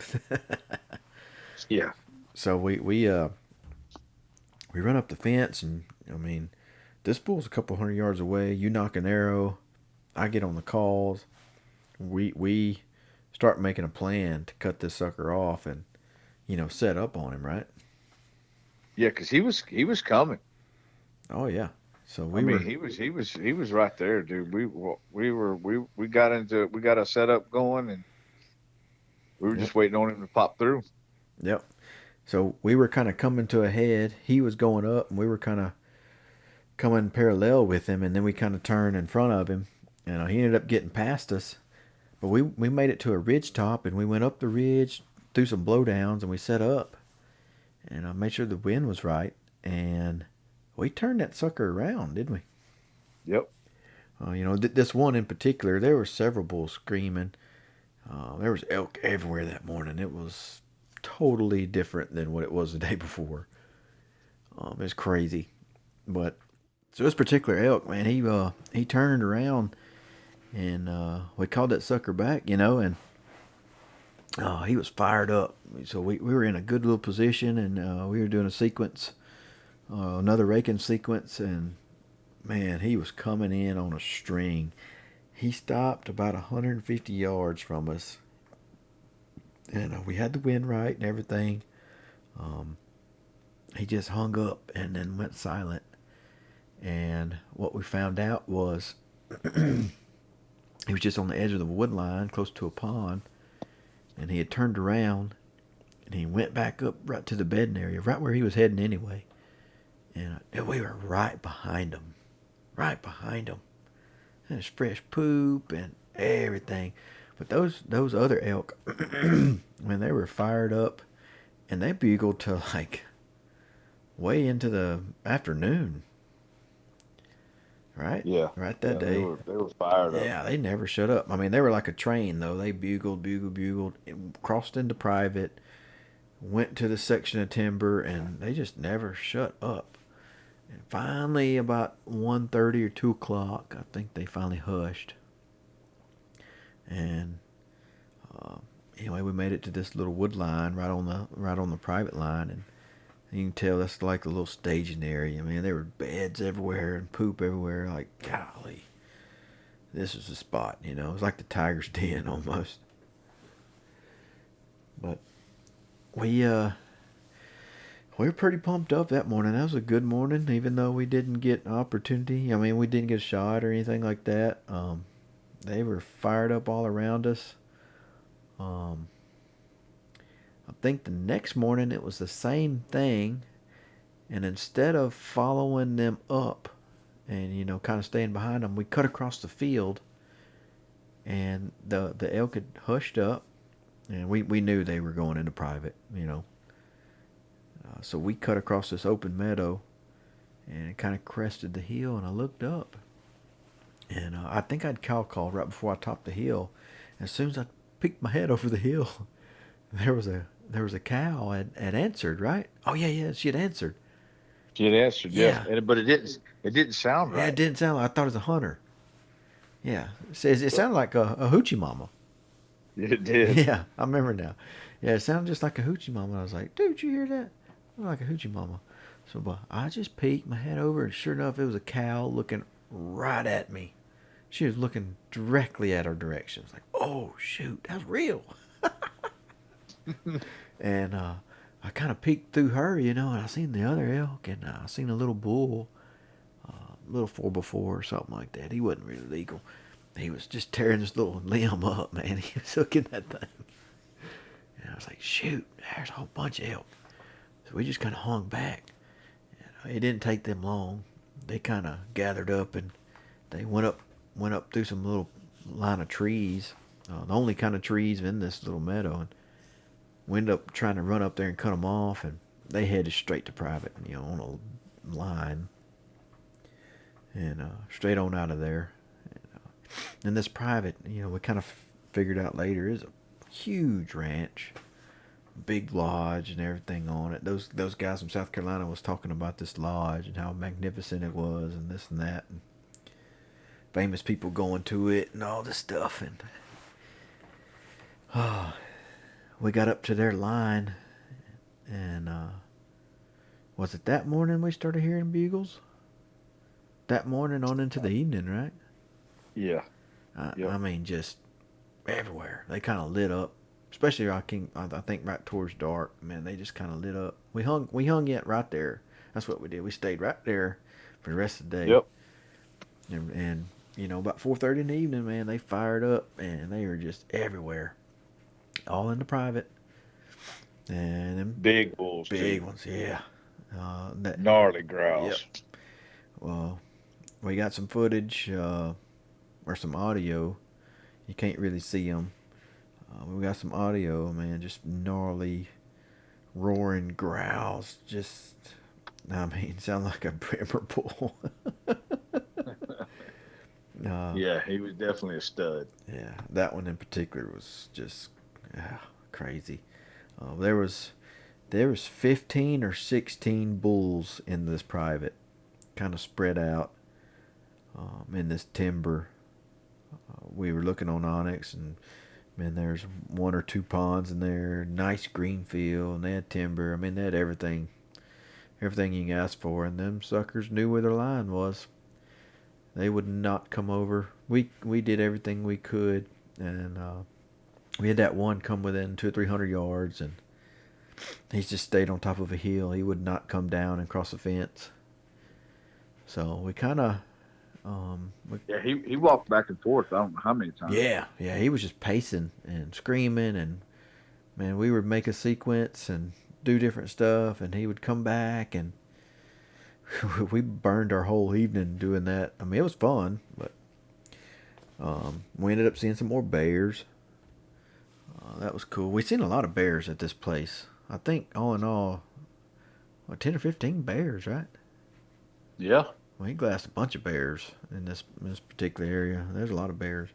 Yeah, So we run up the fence, and this bull's a couple hundred yards away. You knock an arrow, I get on the calls. We start making a plan to cut this sucker off and set up on him, right? yeah, because he was coming. Oh yeah. So I we mean, were. he was right there, dude. We got a setup going, and we were Yep. just waiting on him to pop through. Yep. So we were kind of coming to a head. He was going up, and we were kind of coming parallel with him, and then we kind of turned in front of him, and he ended up getting past us. But we made it to a ridge top, and we went up the ridge through some blowdowns, and we set up, and I made sure the wind was right, and we turned that sucker around, didn't we? Yep. This one in particular, there were several bulls screaming. There was elk everywhere that morning. It was totally different than what it was the day before. It was crazy, but So this particular elk, man, he turned around and we called that sucker back, and he was fired up. So we were in a good little position, and we were doing a sequence, another raking sequence, and man, he was coming in on a string. He stopped about 150 yards from us, and we had the wind right and everything. He just hung up and then went silent. And what we found out was he was just on the edge of the wood line, close to a pond, and he had turned around and he went back up right to the bedding area, right where he was heading anyway. And we were right behind him, right behind him. And there's fresh poop and everything. But those other elk, when they were fired up, and they bugled to like way into the afternoon. Right? Yeah. Right that day. They were fired up. Yeah, they never shut up. I mean, they were like a train, though. They bugled, crossed into private, went to the section of timber, and they just never shut up. And finally, about 1:30 or 2 o'clock, I think they finally hushed. And anyway, we made it to this little wood line right on the private line, and you can tell that's like a little staging area. I mean, there were beds everywhere and poop everywhere. Like, golly, this is the spot, It was like the tiger's den almost. But we were pretty pumped up that morning. That was a good morning, even though we didn't get an opportunity. I mean, we didn't get a shot or anything like that. They were fired up all around us. I think the next morning it was the same thing, and instead of following them up and kind of staying behind them, we cut across the field, and the elk had hushed up, and we knew they were going into private, so we cut across this open meadow, and it kind of crested the hill, and I looked up, and I think I'd cow called right before I topped the hill. And as soon as I peeked my head over the hill, there was a cow had answered, right? Oh yeah, she had answered. She had answered, yeah. But it didn't sound right. Yeah, it didn't sound like, I thought it was a hunter. Yeah, it sounded like a hoochie mama. It did. Yeah, I remember now. Yeah, it sounded just like a hoochie mama. I was like, dude, you hear that? Like a hoochie mama. So, but I just peeked my head over, and sure enough, it was a cow looking right at me. She was looking directly at our direction. I was like, oh shoot, that's real. And I kind of peeked through her, and I seen the other elk, and I seen a little bull, little 4x4 or something like that. He wasn't really legal. He was just tearing this little limb up, man. He was hooking that thing. And I was like, shoot, there's a whole bunch of elk. So we just kind of hung back. And it didn't take them long. They kind of gathered up, and they went up through some little line of trees, the only kind of trees in this little meadow, and we ended up trying to run up there and cut them off, and they headed straight to private, on a line, and straight on out of there. And this private, we kind of figured out later, is a huge ranch, big lodge and everything on it. Those guys from South Carolina was talking about this lodge and how magnificent it was and this and that, and famous people going to it and all this stuff. And we got up to their line, and was it that morning we started hearing bugles? That morning on into the evening, right? Yeah. I mean, just everywhere. They kind of lit up, especially I think right towards dark. Man, they just kind of lit up. We hung yet right there. That's what we did. We stayed right there for the rest of the day. Yep. And about 4:30 in the evening, man, they fired up, and they were just everywhere, all in the private. And them big bulls, big too. ones, yeah. Gnarly growls. Yep. Well, we got some footage or some audio. You can't really see them. We got some audio, man, just gnarly, roaring growls. Just, sound like a brimmer bull. Yeah, he was definitely a stud. Yeah, that one in particular was just crazy. There was 15 or 16 bulls in this private, kind of spread out in this timber. We were looking on Onx, and man, there's 1 or 2 ponds in there, nice green field, and they had timber. I mean, they had everything you can ask for, and them suckers knew where their line was. They would not come over. We did everything we could, and we had that one come within 200 or 300 yards, and he just stayed on top of a hill. He would not come down and cross the fence. So we kind of, yeah, he walked back and forth. I don't know how many times. yeah, he was just pacing and screaming, and man, we would make a sequence and do different stuff, and he would come back, and we burned our whole evening doing that. I mean, it was fun, but we ended up seeing some more bears. That was cool. We've seen a lot of bears at this place. I think all in all, 10 or 15 bears, right? Yeah. We glassed a bunch of bears in this particular area. There's a lot of bears.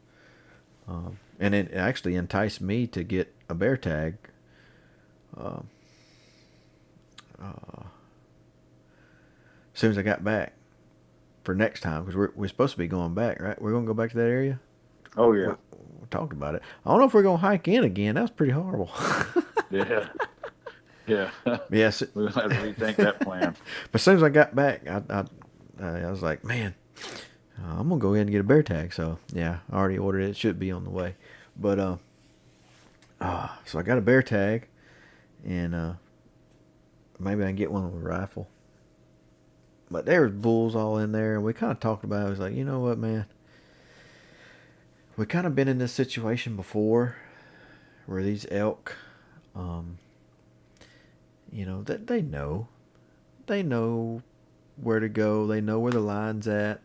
And it actually enticed me to get a bear tag. As soon as I got back for next time, because we're supposed to be going back, right? We're going to go back to that area. Oh yeah. We talked about it. I don't know if we're going to hike in again. That was pretty horrible. Yeah. Yeah. Yes. We'll have to rethink that plan. But as soon as I got back, I was like, man, I'm gonna go ahead and get a bear tag. So yeah, I already ordered it. It should be on the way. But so I got a bear tag, and maybe I can get one with a rifle. But there was bulls all in there, and we kind of talked about it. I was like, you know what, man, we kind of been in this situation before, where these elk, that they know where to go. They know where the line's at.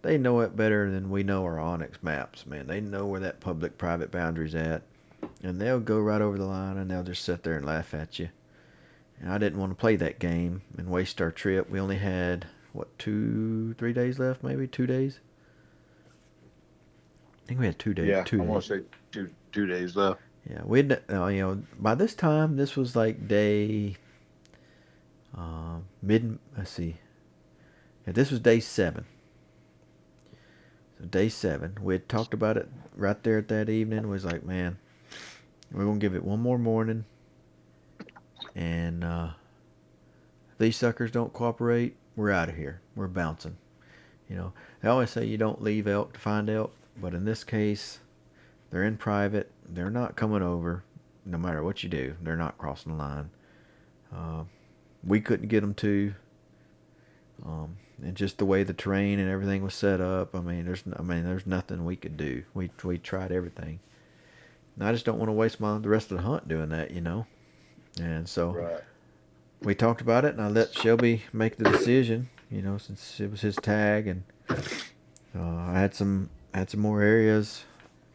They know it better than we know our Onx maps, man. They know where that public-private boundary's at. And they'll go right over the line, and they'll just sit there and laugh at you. And I didn't want to play that game and waste our trip. We only had, 2-3 days left, maybe? 2 days? I think we had 2 days. Yeah, 2 I days. want to say two days left. Yeah, we'd, by this time, this was like day, let's see. Yeah, this was day 7. So day 7, we had talked about it right there at that evening. We was like, man, we're going to give it one more morning. And if these suckers don't cooperate, we're out of here. We're bouncing. They always say you don't leave elk to find elk. But in this case, they're in private. They're not coming over. No matter what you do, they're not crossing the line. We couldn't get them to. And just the way the terrain and everything was set up, there's nothing we could do. We tried everything. And I just don't want to waste the rest of the hunt doing that, And so Right. we talked about it, and I let Shelby make the decision, since it was his tag, and I had some more areas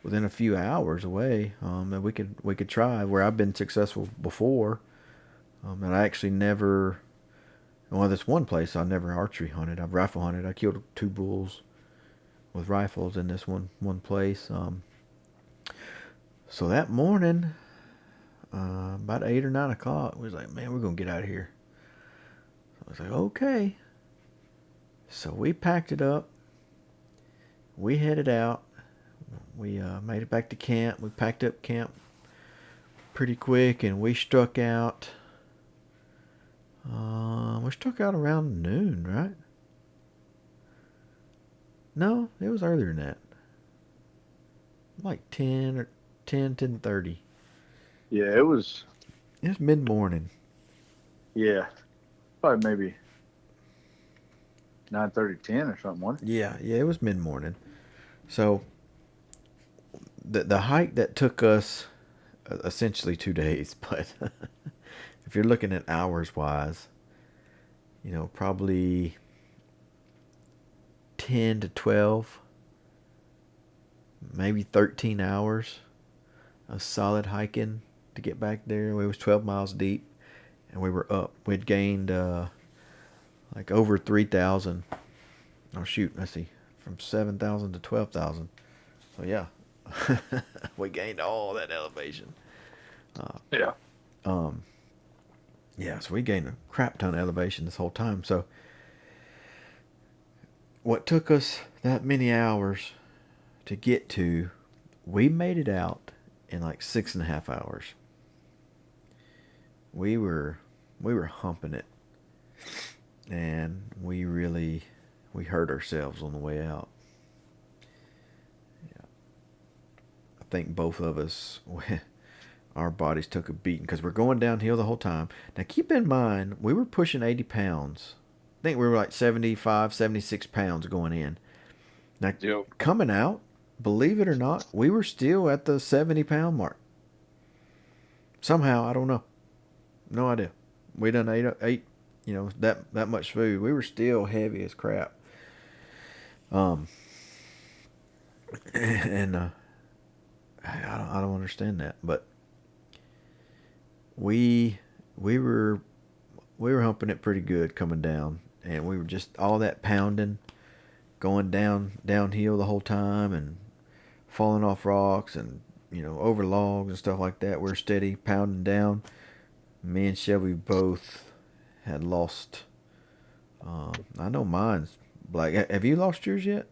within a few hours away that we could try where I've been successful before, and I actually never. Well, this one place I never archery hunted. I've rifle hunted. I killed 2 bulls with rifles in this one place. So that morning, about 8 or 9 o'clock, we was like, man, we're going to get out of here. So I was like, okay. So we packed it up. We headed out. We made it back to camp. We packed up camp pretty quick, and we struck out. We struck out around noon, right? No, it was earlier than that. Like 10:30. Yeah, it was. It was mid-morning. Yeah, probably maybe 9:30, 10 or something, wasn't it? Yeah, it was mid-morning. So the hike that took us essentially 2 days, but if you're looking at hours wise, probably 10 to 12, maybe 13 hours of solid hiking to get back there. We was 12 miles deep, and we were up. We'd gained like over 3,000. Oh shoot, let's see, from 7,000 to 12,000. So yeah, we gained all that elevation. Yeah. Yeah, so we gained a crap ton of elevation this whole time. So what took us that many hours to get to, we made it out in like 6.5 hours. We were humping it, and we hurt ourselves on the way out. Yeah, I think both of us, our bodies took a beating because we're going downhill the whole time. Now keep in mind, we were pushing 80 pounds. I think we were like 75, 76 pounds going in. Now Yep. coming out, believe it or not, we were still at the 70-pound mark. Somehow, I don't know. No idea. We done ate that much food. We were still heavy as crap. And I don't understand that, but we were humping it pretty good coming down, and we were just all that pounding, going downhill the whole time, and falling off rocks and over logs and stuff like that. We're steady pounding down. Me and Shelby both had lost. I know mine's black. Have you lost yours yet?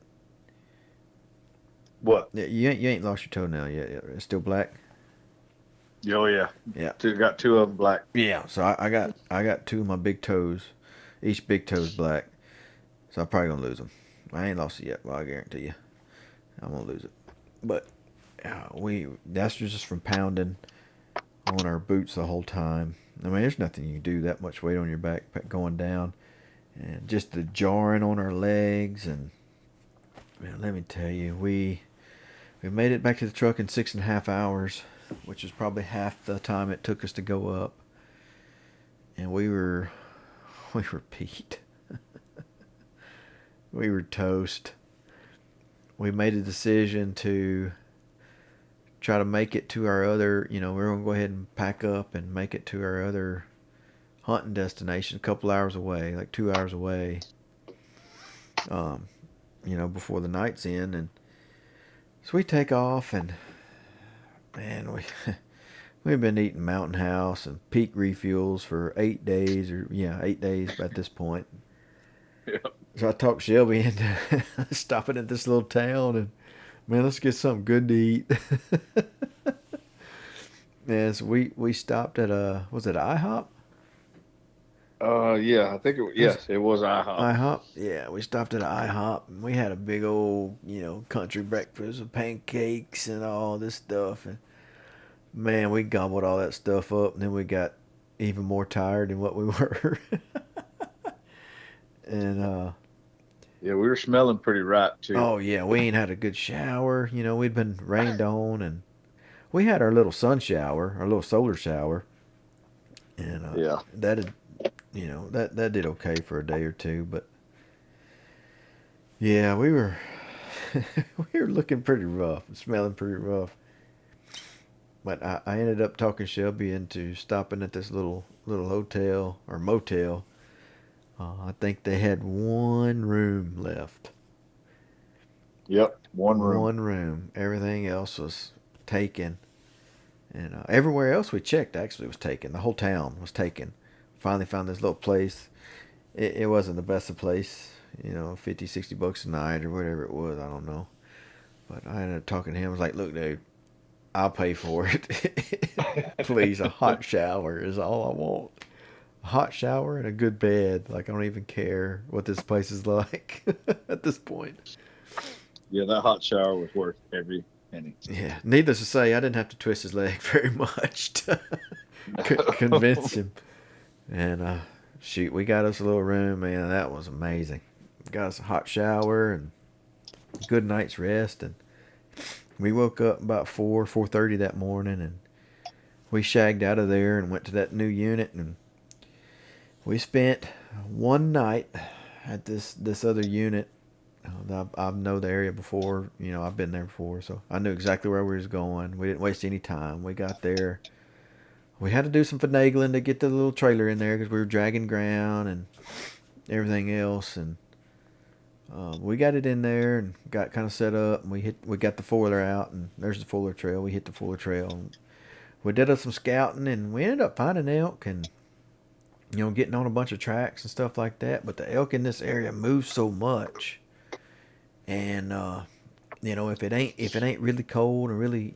What? Yeah, you ain't lost your toenail yet. It's still black. Oh yeah. Yeah. Got two of them black. Yeah. So I got two of my big toes. Each big toe's black. So I'm probably gonna lose them. I ain't lost it yet, but I guarantee you, I'm gonna lose it. But that's just from pounding on our boots the whole time. I mean, there's nothing you can do that much weight on your back going down, and just the jarring on our legs. And man, let me tell you, we made it back to the truck in 6.5 hours, which is probably half the time it took us to go up. And we were beat. We were toast. We made a decision to try to make it to our other, we're going to go ahead and pack up and make it to our other hunting destination, a couple hours away, like 2 hours away, before the night's in. And so we take off, and man, we've been eating Mountain House and Peak refuels for 8 days, 8 days at this point. Yeah. So I talked Shelby into stopping at this little town, and man, let's get something good to eat. Yeah, so we stopped at was it IHOP? Yeah, I think it was IHOP. IHOP? Yeah, we stopped at IHOP, and we had a big old, country breakfast with pancakes and all this stuff. And man, we gobbled all that stuff up, and then we got even more tired than what we were. And yeah, we were smelling pretty ripe too. oh yeah, we ain't had a good shower. We'd been rained on, and we had our little sun shower, our little solar shower, and Yeah. that had, that did okay for a day or two. But yeah, we were we were looking pretty rough and smelling pretty rough. But I ended up talking Shelby into stopping at this little hotel or motel. I think they had one room left. Yep, one room. One room. Everything else was taken. And everywhere else we checked actually was taken. The whole town was taken. Finally found this little place. It wasn't the best of place. $50-$60 a night or whatever it was. I don't know. But I ended up talking to him. I was like, look, dude, I'll pay for it. Please, a hot shower is all I want. A hot shower and a good bed. Like, I don't even care what this place is like at this point. Yeah, that hot shower was worth every penny. Yeah. Needless to say, I didn't have to twist his leg very much to convince him. And shoot, we got us a little room, man. That was amazing. Got us a hot shower and a good night's rest. And we woke up about 4:30 that morning, and we shagged out of there and went to that new unit. And we spent one night at this other unit. I know the area before. I've been there before, so I knew exactly where we was going. We didn't waste any time. We got there. We had to do some finagling to get the little trailer in there because we were dragging ground and everything else. And we got it in there and got kind of set up. And we got the foiler out, and there's the foiler trail. We hit the foiler trail. And we did some scouting, and we ended up finding elk and getting on a bunch of tracks and stuff like that. But the elk in this area move so much And if it ain't really cold and really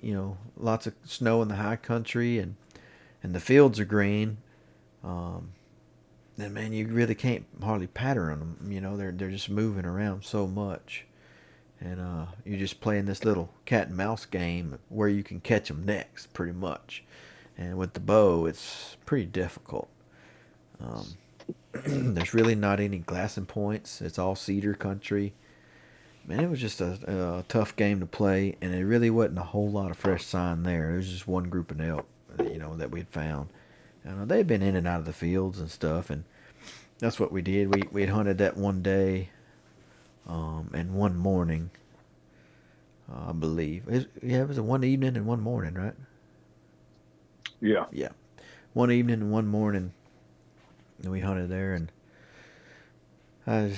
lots of snow in the high country and the fields are green, um, then man, you really can't hardly pattern on them. They're just moving around so much, and you're just playing this little cat and mouse game where you can catch them next, pretty much. And with the bow, it's pretty difficult. Um, there's really not any glassing points. It's all cedar country. Man, it was just a tough game to play, and it really wasn't a whole lot of fresh sign there. There was just one group of elk, that we'd found. They'd been in and out of the fields and stuff, and that's what we did. We'd hunted that one day, and one morning, I believe. It was a one evening and one morning, right? Yeah. Yeah, one evening and one morning, and we hunted there, and I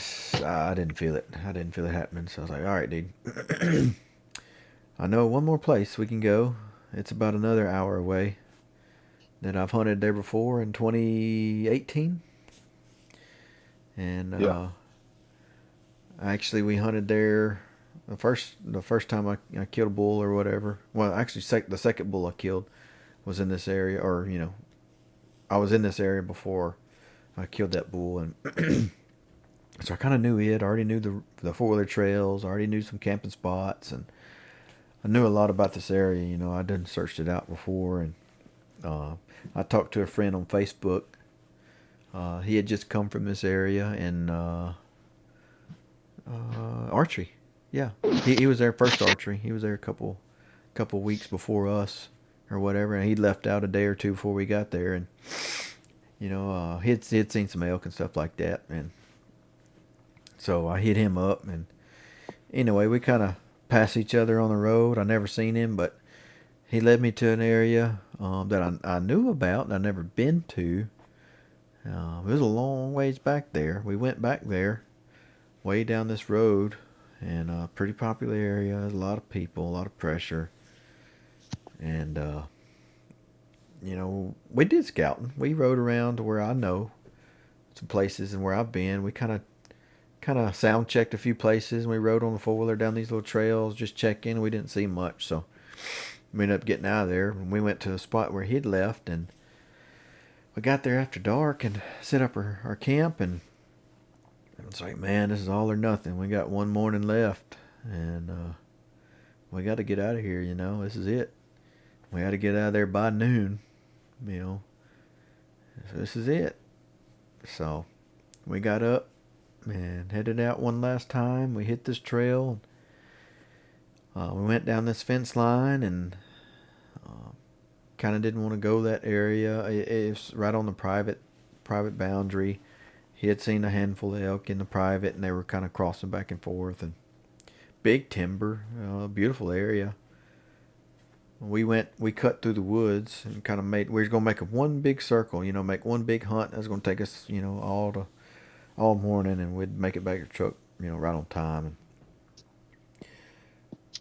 didn't feel it. I didn't feel it happening. So I was like, all right, dude. I know one more place we can go. It's about another hour away. That I've hunted there before in 2018. And Yeah. actually, we hunted there the first time I killed a bull or whatever. Well, actually, the second bull I killed was in this area, or I was in this area before I killed that bull, and so I kind of knew it. I already knew the 4-wheeler trails. I already knew some camping spots, and I knew a lot about this area. I done searched it out before, and I talked to a friend on Facebook. He had just come from this area, and archery. Yeah, he was there first archery. He was there a couple weeks before us, or whatever, and he'd left out a day or two before we got there, and he'd seen some elk and stuff like that, and so I hit him up, and anyway, we kind of passed each other on the road. I never seen him, but he led me to an area that I knew about and I never been to. It was a long ways back there. We went back there, way down this road, and a pretty popular area. There's a lot of people, a lot of pressure, and we did scouting. We rode around to where I know some places and where I've been. We kind of sound checked a few places, and we rode on the 4-wheeler down these little trails, just checking. We didn't see much, so we ended up getting out of there, and we went to a spot where he'd left, and we got there after dark and set up our camp, and it's like, man, this is all or nothing. We got one morning left, and we got to get out of here. This is it. We got to get out of there by noon. So this is it. So we got up and headed out one last time. We hit this trail. We went down this fence line, and kind of didn't want to go that area. It's right on the private boundary. He had seen a handful of elk in the private, and they were kind of crossing back and forth, and big timber, beautiful area. We cut through the woods and kind of we were going to make one big circle, make one big hunt. That was going to take us, all morning, and we'd make it back to the truck, right on time.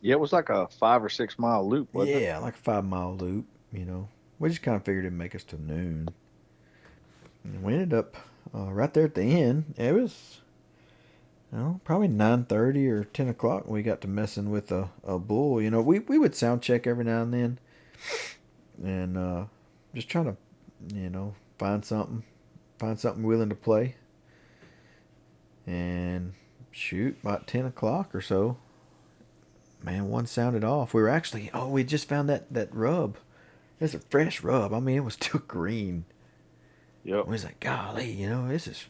Yeah, it was like a 5 or 6 mile loop, wasn't it? Yeah, like a 5-mile loop. We just kind of figured it'd make us to noon. And we ended up right there at the end. It was, probably 9:30 or 10 o'clock when we got to messing with a bull. We would sound check every now and then, and just trying to, find something willing to play. And shoot, about 10 o'clock or so, man, one sounded off. We were actually, we just found that rub. It's a fresh rub. I mean, it was still green. Yep. We was like, golly, this is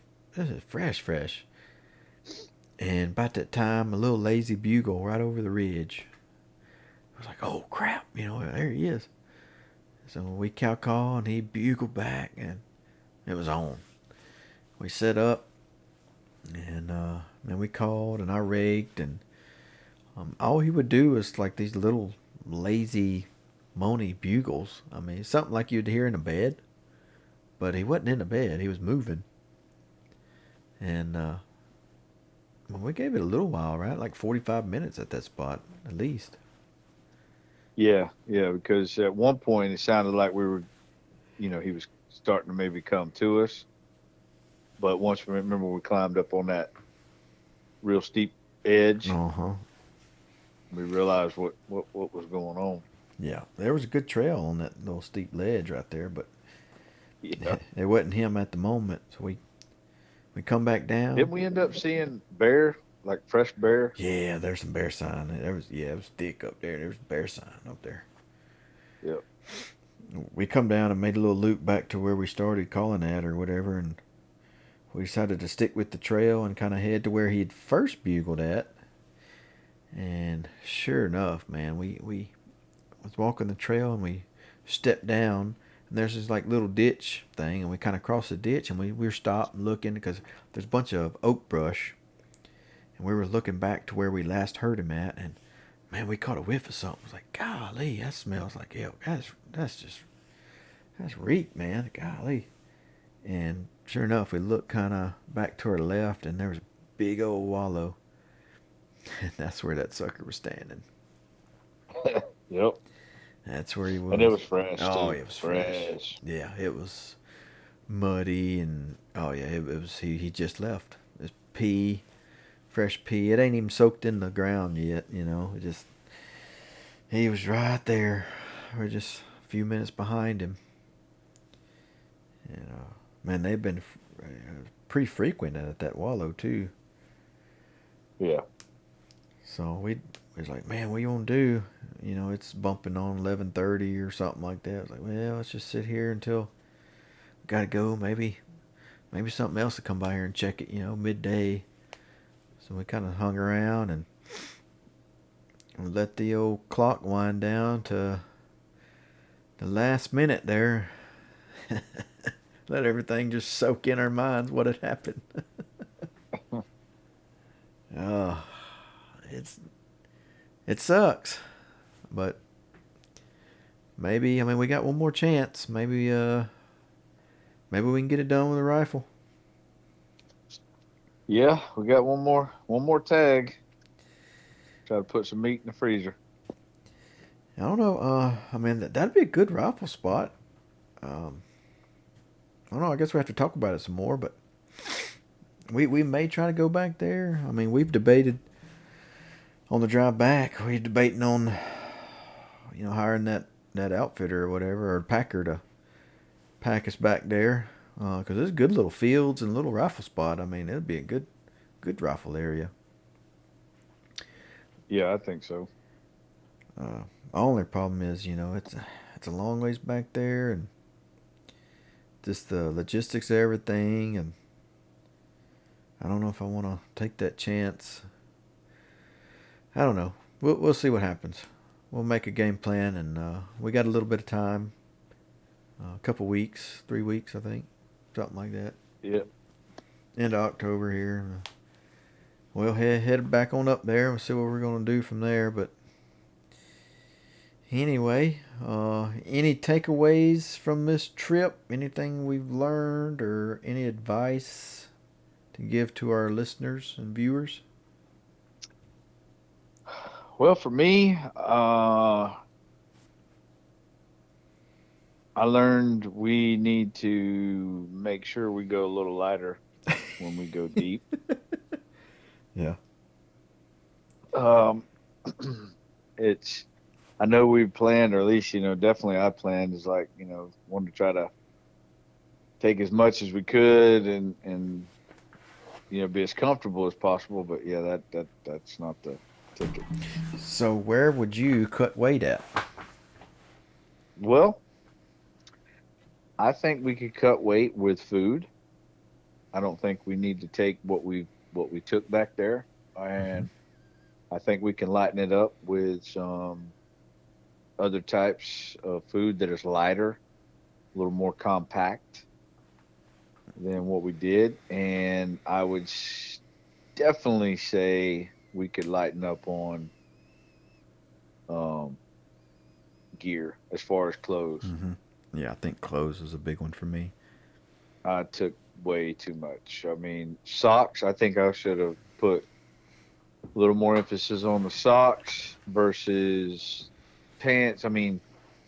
fresh. And about that time, a little lazy bugle right over the ridge. I was like, oh crap, there he is. So we cow call, and he bugled back, and it was on. We set up, and then we called, and I rigged, and all he would do is like these little lazy moany bugles. I mean, something like you'd hear in a bed, but he wasn't in a bed. He was moving. And we gave it a little while, right? Like 45 minutes at that spot, at least. Yeah, because at one point it sounded like we were, he was starting to maybe come to us. But once we climbed up on that real steep edge. Uh-huh. We realized what was going on. Yeah, there was a good trail on that little steep ledge right there, but Yeah. it wasn't him at the moment. So we come back down. Didn't we end up seeing bear, like fresh bear? Yeah, there's some bear sign. It was thick up there. There was bear sign up there. Yep. We come down and made a little loop back to where we started calling at or whatever, and we decided to stick with the trail and kind of head to where he had first bugled at. And sure enough, man, we was walking the trail and we stepped down, and there's this like little ditch thing, and we kind of crossed the ditch, and we were stopped and looking because there's a bunch of oak brush, and we were looking back to where we last heard him at, and man, we caught a whiff of something. It was like, golly, that smells like elk. That's reek, man. Golly. And sure enough, we looked kind of back to our left, and there was a big old wallow. And that's where that sucker was standing. Yep. That's where he was. And it was fresh Oh, too. it was fresh. Yeah, it was muddy, and oh yeah, it was. He just left. It's pea, fresh pea. It ain't even soaked in the ground yet. You know, it just he was right there. We're just a few minutes behind him. You know, man, they've been pretty frequent at that wallow too. Yeah. So we was like, man, what you want to do? You know, it's bumping on 11:30 or something like that. I was like, well, let's just sit here until we gotta go. Maybe something else will come by here and check it. You know, midday. So we kind of hung around and let the old clock wind down to the last minute there. Let everything just soak in our minds what had happened. Oh, it sucks, but maybe we got one more chance. Maybe we can get it done with a rifle. Yeah, we got one more tag. Try to put some meat in the freezer. I don't know. That'd be a good rifle spot. I don't know. I guess we have to talk about it some more, but we may try to go back there. I mean, we've debated on the drive back. We're debating on, hiring that outfitter or whatever, or packer to pack us back there, because there's good little fields and little rifle spot. I mean, it'd be a good rifle area. Yeah, I think so. The only problem is, it's a long ways back there, and just the logistics of everything, and I don't know if I want to take that chance. I don't know. We'll see what happens. We'll make a game plan, and we got a little bit of time. A couple weeks, 3 weeks, I think, something like that. Yep. End of October here. We'll head back on up there and see what we're gonna do from there. But anyway, any takeaways from this trip? Anything we've learned, or any advice to give to our listeners and viewers? Well, for me, I learned we need to make sure we go a little lighter when we go deep. Yeah. I know we planned, or at least, definitely I planned, is like, wanted to try to take as much as we could and be as comfortable as possible. But yeah, that's not the ticket. So where would you cut weight at? Well, I think we could cut weight with food. I don't think we need to take what we took back there, and I think we can lighten it up with some other types of food that is lighter, a little more compact than what we did, and I would definitely say we could lighten up on gear as far as clothes. Mm-hmm. Yeah, I think clothes was a big one for me. I took way too much. I mean, socks, I think I should have put a little more emphasis on the socks versus pants. I mean,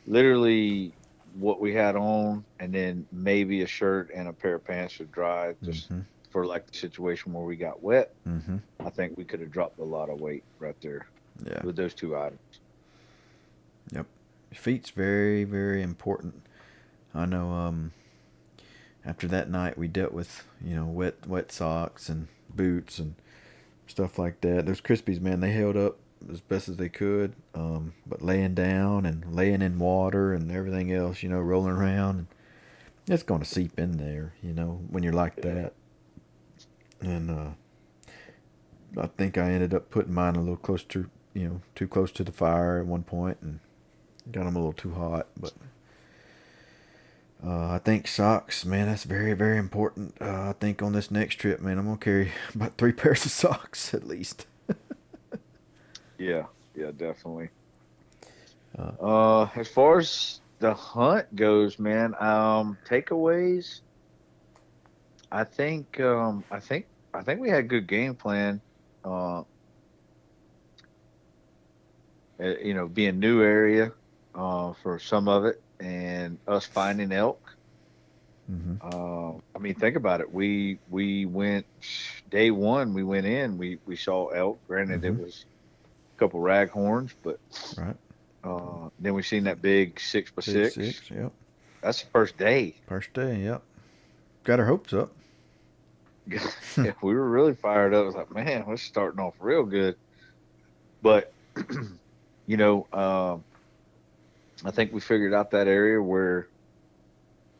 literally what we had on, and then maybe a shirt and a pair of pants to dry, just for like the situation where we got wet, Mm-hmm. I think we could have dropped a lot of weight right there Yeah. with those two items. Yep. Feet's very, very important. I know. After that night, we dealt with wet socks and boots and stuff like that. Those Crispies, man, they held up as best as they could. But laying down and laying in water and everything else, rolling around, it's going to seep in there, when you're like Yeah. that. And I think I ended up putting mine a little close to, too close to the fire at one point and got them a little too hot. But I think socks, man, that's very, very important. I think on this next trip, man, I'm going to carry about 3 pairs of socks at least. Yeah, yeah, definitely. Uh, As far as the hunt goes, man, takeaways. I think we had a good game plan. Uh, being new area, for some of it, and us finding elk. mm-hmm. I mean, think about it. We went day one. We went in. We saw elk. Granted, Mm-hmm. it was a couple raghorns, but Right. then we seen that big 6x6. 6, yep. That's the first day. First day, yep. Got our hopes up. Yeah, we were really fired up. I was like, man, we're starting off real good. But you know, I think we figured out that area where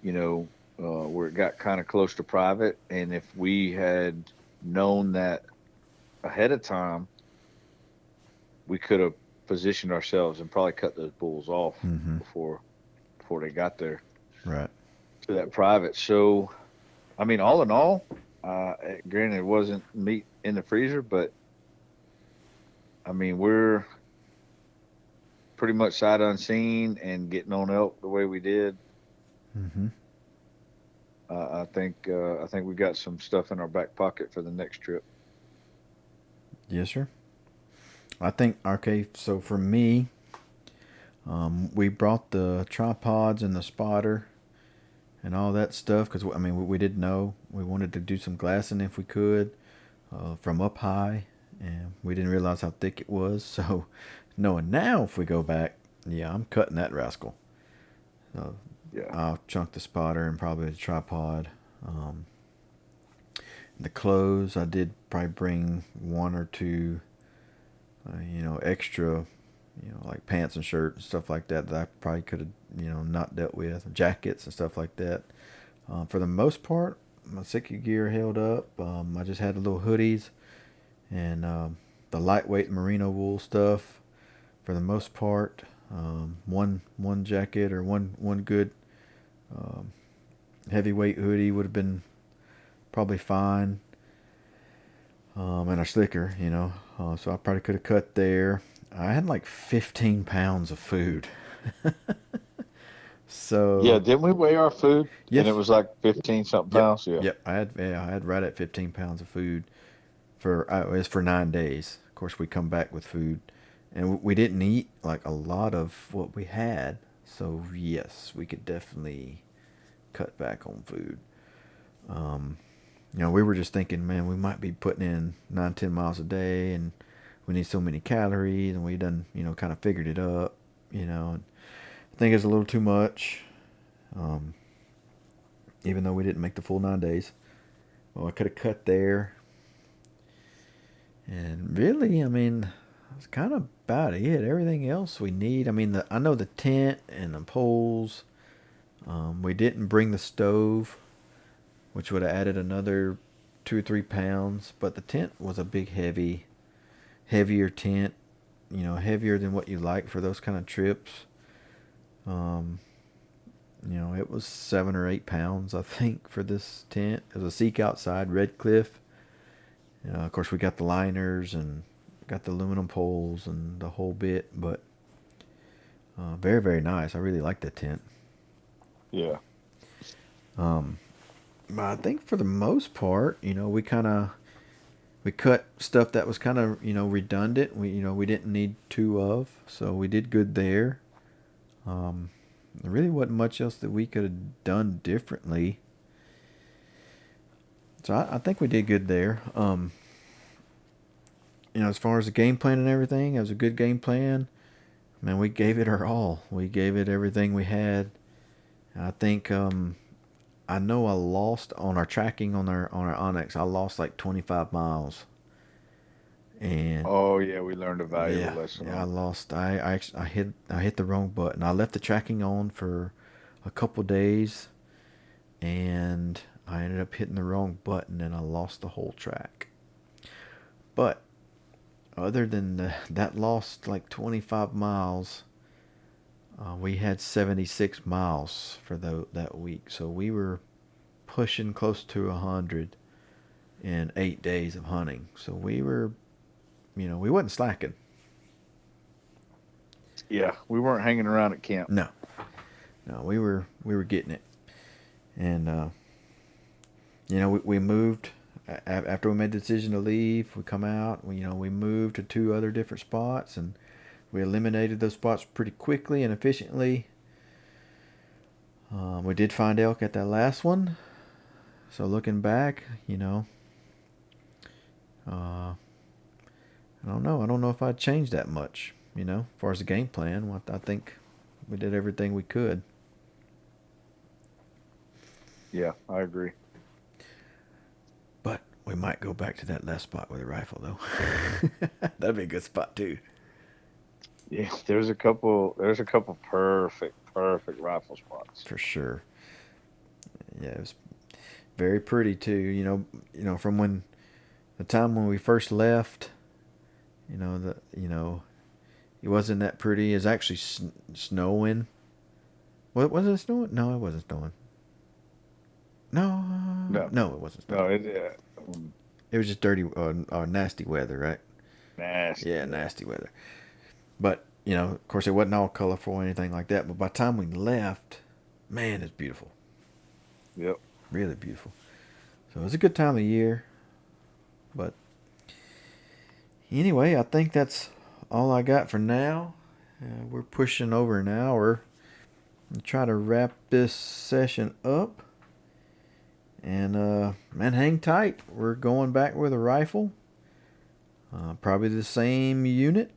where it got kind of close to private, and if we had known that ahead of time, we could have positioned ourselves and probably cut those bulls off Mm-hmm. before they got there Right. to that private. So, I mean, all in all, granted, it wasn't meat in the freezer, but I mean, we're pretty much sight unseen and getting on elk the way we did. Mm-hmm. I think we got some stuff in our back pocket for the next trip. Yes, sir. I think, okay, so for me, we brought the tripods and the spotter and all that stuff because, I mean, we didn't know. We wanted to do some glassing if we could from up high, and we didn't realize how thick it was. So, knowing now if we go back, yeah, I'm cutting that rascal. So, Yeah, I'll chunk the spotter and probably the tripod. The clothes, I did probably bring one or two, extra, like pants and shirt and stuff like that I probably could have, not dealt with. Jackets and stuff like that. For the most part, my Sitka Gear held up. I just had the little hoodies and the lightweight merino wool stuff. For the most part, one jacket or one good heavyweight hoodie would have been probably fine. And a slicker, so I probably could have cut there. I had like 15 pounds of food. yeah. So Didn't we weigh our food? And it yes, was like 15 something yep, pounds. Yeah, yep. I had right at 15 pounds of food it was for 9 days. Of course, we come back with food, and we didn't eat like a lot of what we had. So yes, we could definitely cut back on food. Um, we were just thinking, man, we might be putting in 9-10 miles a day, and we need so many calories, and we done, kind of figured it up, and I think it's a little too much, um, even though we didn't make the full 9 days. Well, I could have cut there, and really, I mean, that's kind of about it. Everything else we need, I mean, I know the tent and the poles. We didn't bring the stove, which would have added another 2 or 3 pounds. But the tent was a big, heavier tent, heavier than what you like for those kind of trips. It was 7 or 8 pounds, I think, for this tent. It was a Seek Outside Red Cliff. Of course, we got the liners and got the aluminum poles and the whole bit, but very, very nice. I really like that tent. yeah, Um, but I think for the most part, we cut stuff that was kind of redundant. We didn't need two of, so we did good there. There really wasn't much else that we could have done differently. So I think we did good there. As far as the game plan and everything, it was a good game plan. Man, we gave it our all. We gave it everything we had. I think I know I lost on our tracking on our Onx. I lost like 25 miles. And oh yeah, we learned a valuable lesson. Yeah, I lost. I hit the wrong button. I left the tracking on for a couple days, and I ended up hitting the wrong button, and I lost the whole track. But other than that lost like 25 miles, we had 76 miles for that week. So we were pushing close to 100 in 8 days of hunting. So we were, we wasn't slacking. Yeah, we weren't hanging around at camp. No, we were getting it. And we moved after we made the decision to leave. We come out. We moved to 2 other different spots, and we eliminated those spots pretty quickly and efficiently. We did find elk at that last one. So looking back, I don't know. I don't know if I'd change that much, as far as the game plan. I think we did everything we could. Yeah, I agree. But we might go back to that last spot with a rifle, though. That'd be a good spot, too. Yeah, there's a couple perfect rifle spots. For sure. Yeah, it was very pretty, too. From the time when we first left, it wasn't that pretty. It was actually snowing. What was it snowing? No, it wasn't snowing. No, it wasn't snowing. No, it was just dirty, nasty weather, right? Nasty. Yeah, nasty weather. But of course, it wasn't all colorful or anything like that. But by the time we left, man, it's beautiful. Yep. Really beautiful. So it was a good time of year. But anyway, I think that's all I got for now. We're pushing over an hour. I'll try to wrap this session up. And, man, hang tight. We're going back with a rifle. Probably the same unit.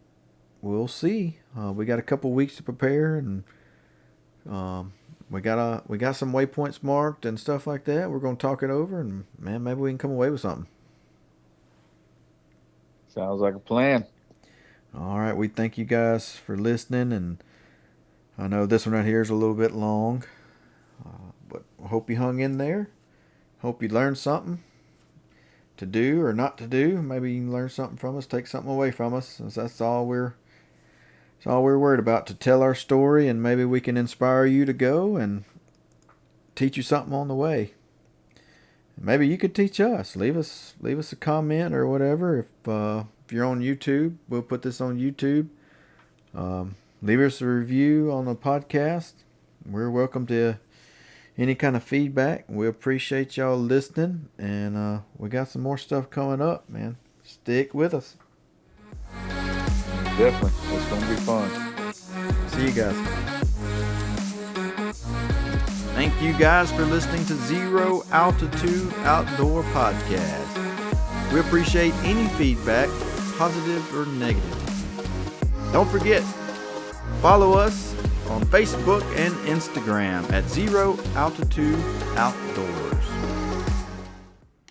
We'll see. We got a couple weeks to prepare, and we got some waypoints marked and stuff like that. We're going to talk it over, and man, maybe we can come away with something. Sounds like a plan. All right, we thank you guys for listening, and I know this one right here is a little bit long, but I hope you hung in there. Hope you learned something to do or not to do. Maybe you can learn something from us, take something away from us, since that's all we're worried about, to tell our story, and maybe we can inspire you to go and teach you something on the way. Maybe you could teach us. Leave us a comment or whatever. If you're on YouTube, we'll put this on YouTube. Leave us a review on the podcast. We're welcome to any kind of feedback. We appreciate y'all listening, and we got some more stuff coming up, man. Stick with us. Definitely. It's going to be fun. See you guys. Thank you guys for listening to Zero Altitude Outdoor Podcast. We appreciate any feedback, positive or negative. Don't forget, follow us on Facebook and Instagram at Zero Altitude Outdoors.